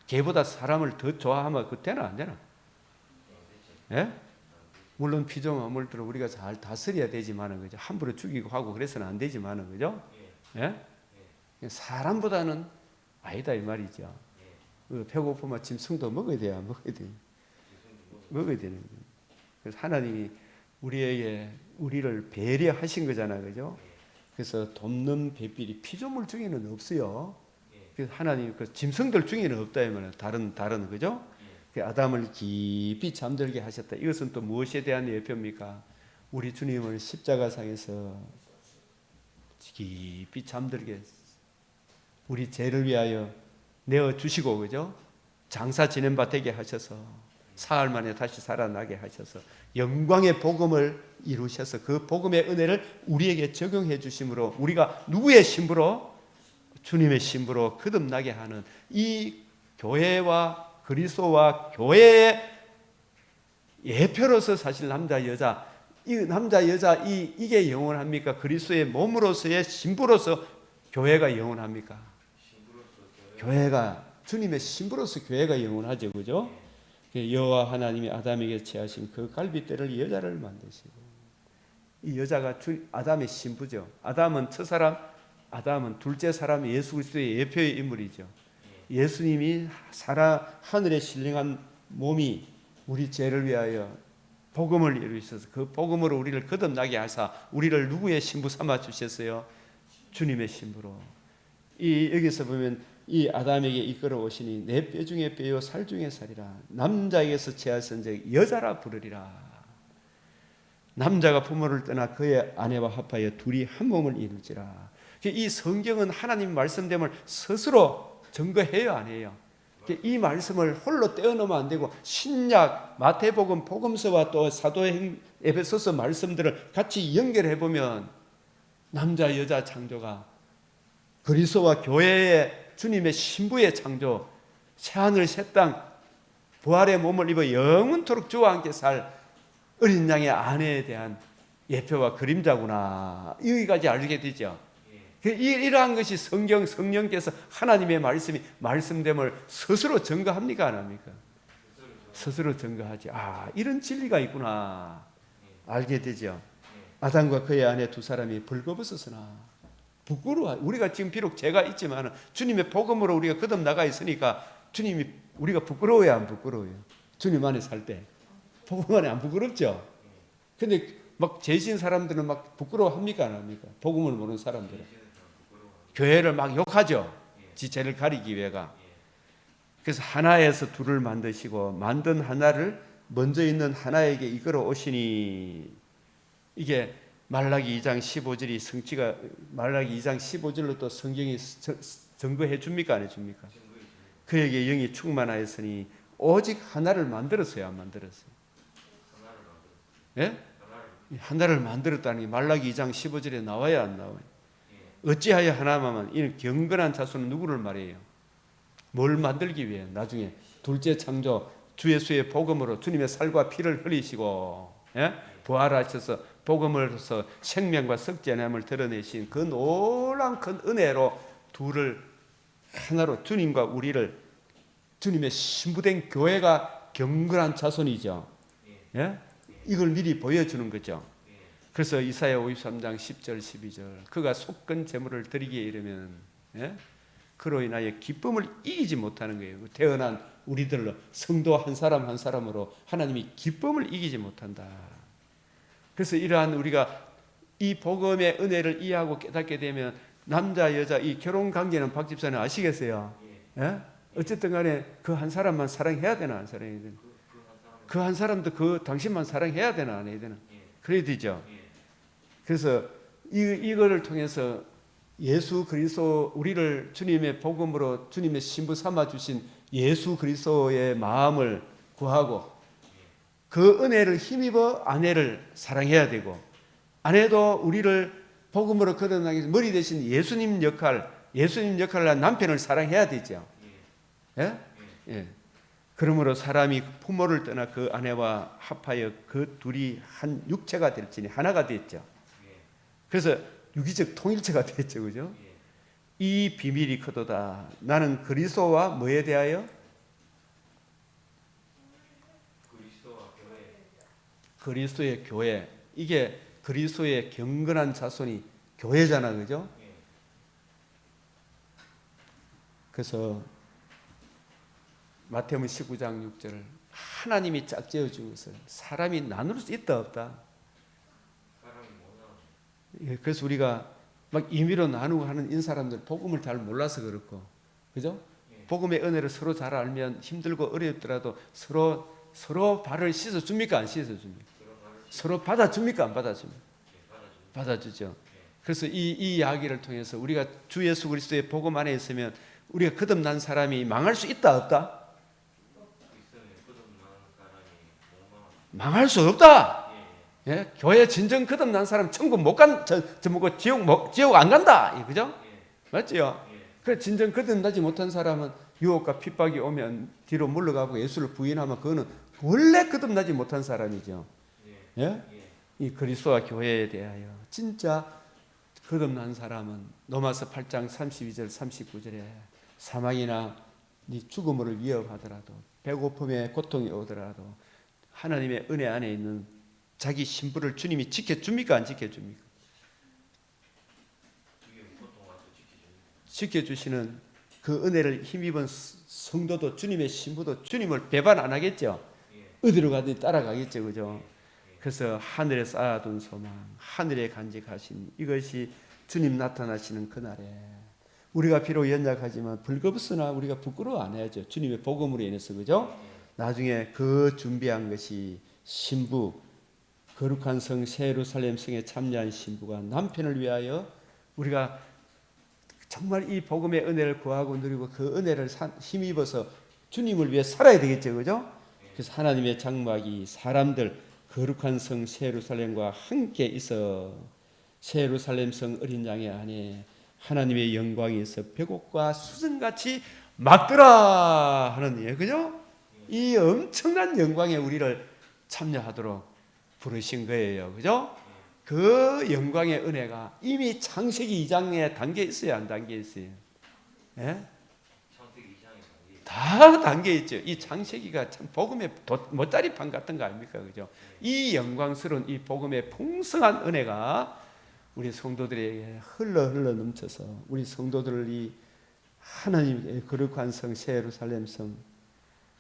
개보다 사람을 더 좋아하면 그 되나 안 되나? 예? 물론 피조물들을 우리가 잘 다스려야 되지만은, 그죠? 함부로 죽이고 하고 그래서는 안 되지만은, 그죠? 예? 사람보다는 아니다 이 말이죠. 배고프면 짐승도 먹어야 돼요, 먹어야 돼. 먹어야 되는 거예요. 그래서 하나님이 우리를 배려하신 거잖아요, 그죠? 그래서 돕는 배필이 피조물 중에는 없어요. 그래서 하나님 그 짐승들 중에는 없다 하면 다른 그죠? 그 아담을 깊이 잠들게 하셨다. 이것은 또 무엇에 대한 예표입니까? 우리 주님을 십자가상에서 깊이 잠들게 우리 죄를 위하여 내어 주시고, 그죠? 장사 지낸 바 되게 하셔서 사흘 만에 다시 살아나게 하셔서 영광의 복음을 이루셔서 그 복음의 은혜를 우리에게 적용해 주심으로 우리가 누구의 신부로? 주님의 신부로 거듭나게 하는 이 교회와 그리스도와 교회의 예표로서 사실 남자 여자 이 남자 여자 이게 영원합니까? 그리스도의 몸으로서의 신부로서 교회가 영원합니까? 교회가 주님의 신부로서 교회가 영원하죠, 그죠? 여호와 하나님이 아담에게 취하신 그 갈빗대를 여자를 만드시고 이 여자가 아담의 신부죠. 아담은 첫사람, 아담은 둘째 사람 예수 그리스도의 예표의 인물이죠. 예수님이 하늘에 신령한 몸이 우리 죄를 위하여 복음을 이루셔서 그 복음으로 우리를 거듭나게 하사 우리를 누구의 신부 삼아 주셨어요? 주님의 신부로. 여기서 보면 이 아담에게 이끌어 오시니 내 뼈 중에 뼈요 살 중에 살이라. 남자에게서 취하신 즉 여자라 부르리라. 남자가 부모를 떠나 그의 아내와 합하여 둘이 한 몸을 이룰지라. 이 성경은 하나님 말씀됨을 스스로 증거해요, 안 해요? 이 말씀을 홀로 떼어놓으면 안 되고 신약 마태복음 복음서와 또 사도행 에베소서 말씀들을 같이 연결해 보면 남자 여자 창조가 그리스도와 교회의 주님의 신부의 창조, 새하늘 새 땅 부활의 몸을 입어 영원토록 주와 함께 살 어린 양의 아내에 대한 예표와 그림자구나, 여기까지 알게 되죠. 이러한 것이 성령께서 하나님의 말씀이 말씀됨을 스스로 증거합니까, 안 합니까? 스스로 증거하지. 이런 진리가 있구나 알게 되죠. 아담과 그의 아내 두 사람이 벌거벗었으나 부끄러워. 우리가 지금 비록 죄가 있지만 주님의 복음으로 우리가 거듭나가 있으니까 주님이 우리가 부끄러워요, 안 부끄러워요? 주님 안에 살 때 복음 안에 안 부끄럽죠? 근데 막 죄진 사람들은 막 부끄러워합니까, 안 합니까? 복음을 모르는 사람들은 교회를 막 욕하죠. 지 죄를 가리기 위해가. 그래서 하나에서 둘을 만드시고 만든 하나를 먼저 있는 하나에게 이끌어 오시니, 이게 말라기 2장 15절이 성취가, 말라기 2장 15절로 또 성경이 증거해 줍니까, 안 해 줍니까? 그에게 영이 충만하였으니 오직 하나를 만들었어요, 안 만들었어요? 예? 하나를 만들었다는 게 말라기 2장 15절에 나와야 안 나와요? 어찌하여 하나만, 이는 경건한 자손은 누구를 말해요? 뭘 만들기 위해? 나중에 둘째 창조 주 예수의 복음으로 주님의 살과 피를 흘리시고, 예? 부활하셔서 복음으로서 생명과 썩지 않음을 드러내신 그 놀라운 큰 은혜로 둘을 하나로, 주님과 우리를, 주님의 신부된 교회가 경건한 자손이죠. 예? 이걸 미리 보여주는 거죠. 그래서 이사야 53장 10절 12절 그가 속건 제물을 드리기에 이르면, 예? 그로 인하여 기쁨을 이기지 못하는 거예요. 태어난 우리들로, 성도 한 사람 한 사람으로 하나님이 기쁨을 이기지 못한다. 그래서 이러한 우리가 이 복음의 은혜를 이해하고 깨닫게 되면 남자 여자 이 결혼 관계는 박 집사님 아시겠어요? 예? 어쨌든 간에 그 한 사람만 사랑해야 되나, 안 사랑해야 되나? 그 한 사람도 그 당신만 사랑해야 되나, 안 해야 되나? 그래야 되죠. 그래서 이거를 통해서 예수 그리스도, 우리를 주님의 복음으로 주님의 신부 삼아 주신 예수 그리스도의 마음을 구하고 그 은혜를 힘입어 아내를 사랑해야 되고, 아내도 우리를 복음으로 거듭나기 위해서 머리 대신 예수님 역할을 한 남편을 사랑해야 되죠. 예? 예. 그러므로 사람이 부모를 떠나 그 아내와 합하여 그 둘이 한 육체가 될지니 하나가 됐죠. 그래서 유기적 통일체가 됐죠, 그죠? 이 비밀이 크도다. 나는 그리스도와 뭐에 대하여? 그리스도의 교회. 이게 그리스도의 경건한 자손이 교회잖아, 그죠? 그래서 마태복음 19장 6절 하나님이 짝지어 준 것을 사람이 나눌 수 있다 없다? 그래서 우리가 막 임의로 나누고 하는 이 사람들 복음을 잘 몰라서 그렇고, 그죠? 복음의 은혜를 서로 잘 알면 힘들고 어렵더라도 서로 발을 씻어줍니까? 안 씻어줍니까? 서로 받아줍니까? 안 받아줍니까? 받아주죠. 그래서 이 이야기를 통해서 우리가 주 예수 그리스도의 복음 안에 있으면 우리가 거듭난 사람이 망할 수 있다 없다? 망할 수 없다. 예? 교회 진정 거듭난 사람 천국 못 간, 뭐고 지옥 안 간다. 그죠? 맞지요? 그래 진정 거듭나지 못한 사람은 유혹과 핍박이 오면 뒤로 물러가고 예수를 부인하면 그거는 원래 거듭나지 못한 사람이죠. 예? 이 그리스도와 교회에 대하여 진짜 거듭난 사람은 로마서 8장 32절 39절에 사망이나 네 죽음을 위협하더라도 배고픔에 고통이 오더라도 하나님의 은혜 안에 있는 자기 신부를 주님이 지켜줍니까? 안 지켜줍니까? 지켜주시는 그 은혜를 힘입은 성도도 주님의 신부도 주님을 배반 안 하겠죠. 어디로 가든지 따라가겠죠. 그죠? 그래서 하늘에 쌓아둔 소망, 하늘에 간직하신 이것이 주님 나타나시는 그날에 우리가 비록 연약하지만 벌거벗으나 우리가 부끄러워 안 해야죠. 주님의 복음으로 인해서. 그죠? 나중에 그 준비한 것이 신부, 거룩한 성 새 예루살렘 성에 참여한 신부가 남편을 위하여 우리가 정말 이 복음의 은혜를 구하고 누리고 그 은혜를 힘입어서 주님을 위해 살아야 되겠죠. 그죠? 그래서 하나님의 장막이 사람들 거룩한 성 새 예루살렘과 함께 있어 새 예루살렘 성 어린 양의 안에 하나님의 영광이 있어 배곡과 수정같이 막더라 하는 예, 그죠? 이 엄청난 영광에 우리를 참여하도록 부르신 거예요. 그죠? 그 영광의 은혜가 이미 창세기 2장에 담겨 있어요, 안 담겨 있어요? 예? 다 담겨 있죠. 이 창세기가 참 복음의 못다리판 같은 거 아닙니까? 그죠? 이 영광스러운 이 복음의 풍성한 은혜가 우리 성도들에게 흘러 넘쳐서 우리 성도들을 이 하나님의 거룩한 성 새 예루살렘 성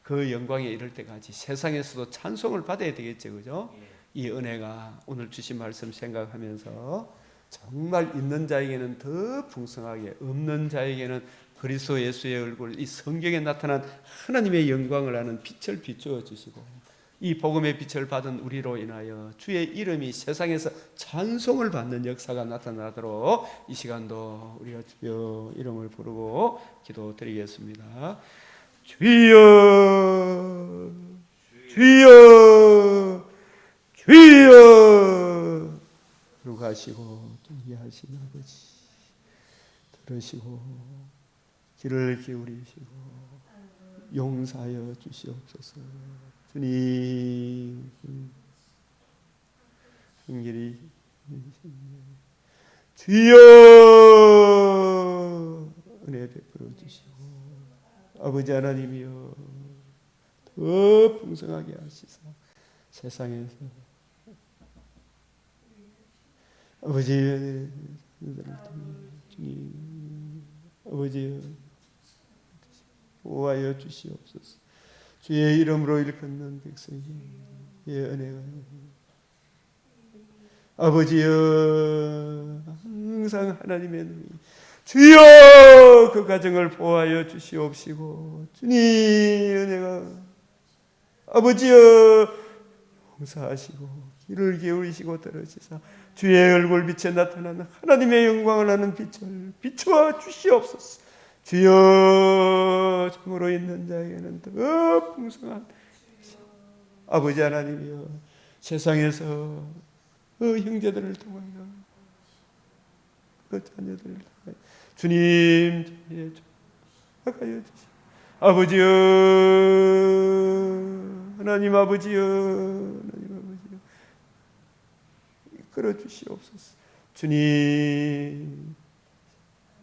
그 영광에 이를 때까지 세상에서도 찬송을 받아야 되겠죠. 그죠? 이 은혜가 오늘 주신 말씀 생각하면서 정말 있는 자에게는 더 풍성하게 없는 자에게는 그리스도 예수의 얼굴 이 성경에 나타난 하나님의 영광을 아는 빛을 비추어 주시고 이 복음의 빛을 받은 우리로 인하여 주의 이름이 세상에서 찬송을 받는 역사가 나타나도록 이 시간도 우리가 주여 이름을 부르고 기도드리겠습니다. 주여 주여 주여 거룩하시고 존귀하신 아버지 들으시고 귀를 기울이시고 용서하여 주시옵소서. 주님 한결이 주여 은혜 베풀어 주시고 아버지 하나님이여 더 풍성하게 하시사 세상에서 아버지 주님 아버지 보호하여 주시옵소서. 주의 이름으로 일컫는 백성의 은혜가 아버지여 항상 하나님의 눈이 주여 그 가정을 보호하여 주시옵시고 주님 은혜가 아버지여 용서하시고 귀를 기울이시고 들으시사 주의 얼굴 빛에 나타나는 하나님의 영광을 아는 빛을 비추어 주시옵소서. 주여 참으로 있는 자에게는 더 풍성한 아버지 하나님이여 세상에서 그 형제들을 통하여 그 자녀들을 통하여 주님 저희의 축복하여 주시옵소서. 아버지여 하나님 아버지여 하나님 아버지여 이끌어 주시옵소서. 주님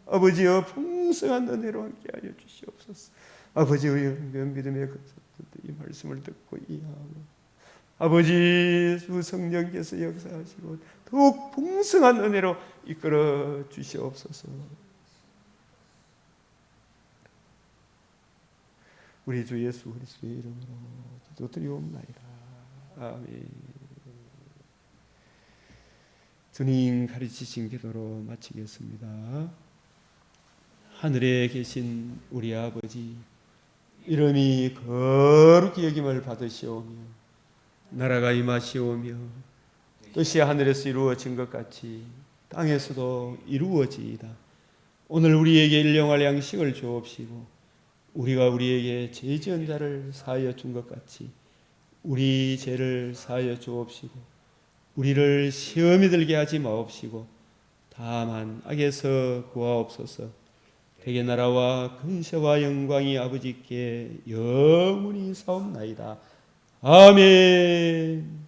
아버지여 풍성한 은혜로 함께하여 주시옵소서. 아버지의 믿음의 이 말씀을 듣고 이해하고 아버지 주 성령께서 역사하시고 더욱 풍성한 은혜로 이끌어 주시옵소서. 우리 주 예수 그리스도의 이름으로 기도드리옵나이다. 아멘. 주님 가르치신 기도로 마치겠습니다. 하늘에 계신 우리 아버지, 이름이 거룩히 여김을 받으시오며 나라가 임하시오며 뜻이 하늘에서 이루어진 것 같이 땅에서도 이루어지이다. 오늘 우리에게 일용할 양식을 주옵시고 우리가 우리에게 죄 지은 자를 사하여 준 것 같이 우리 죄를 사하여 주옵시고 우리를 시험에 들게 하지 마옵시고 다만 악에서 구하옵소서. 대개 나라와 근세와 영광이 아버지께 영원히 사옵나이다. 아멘.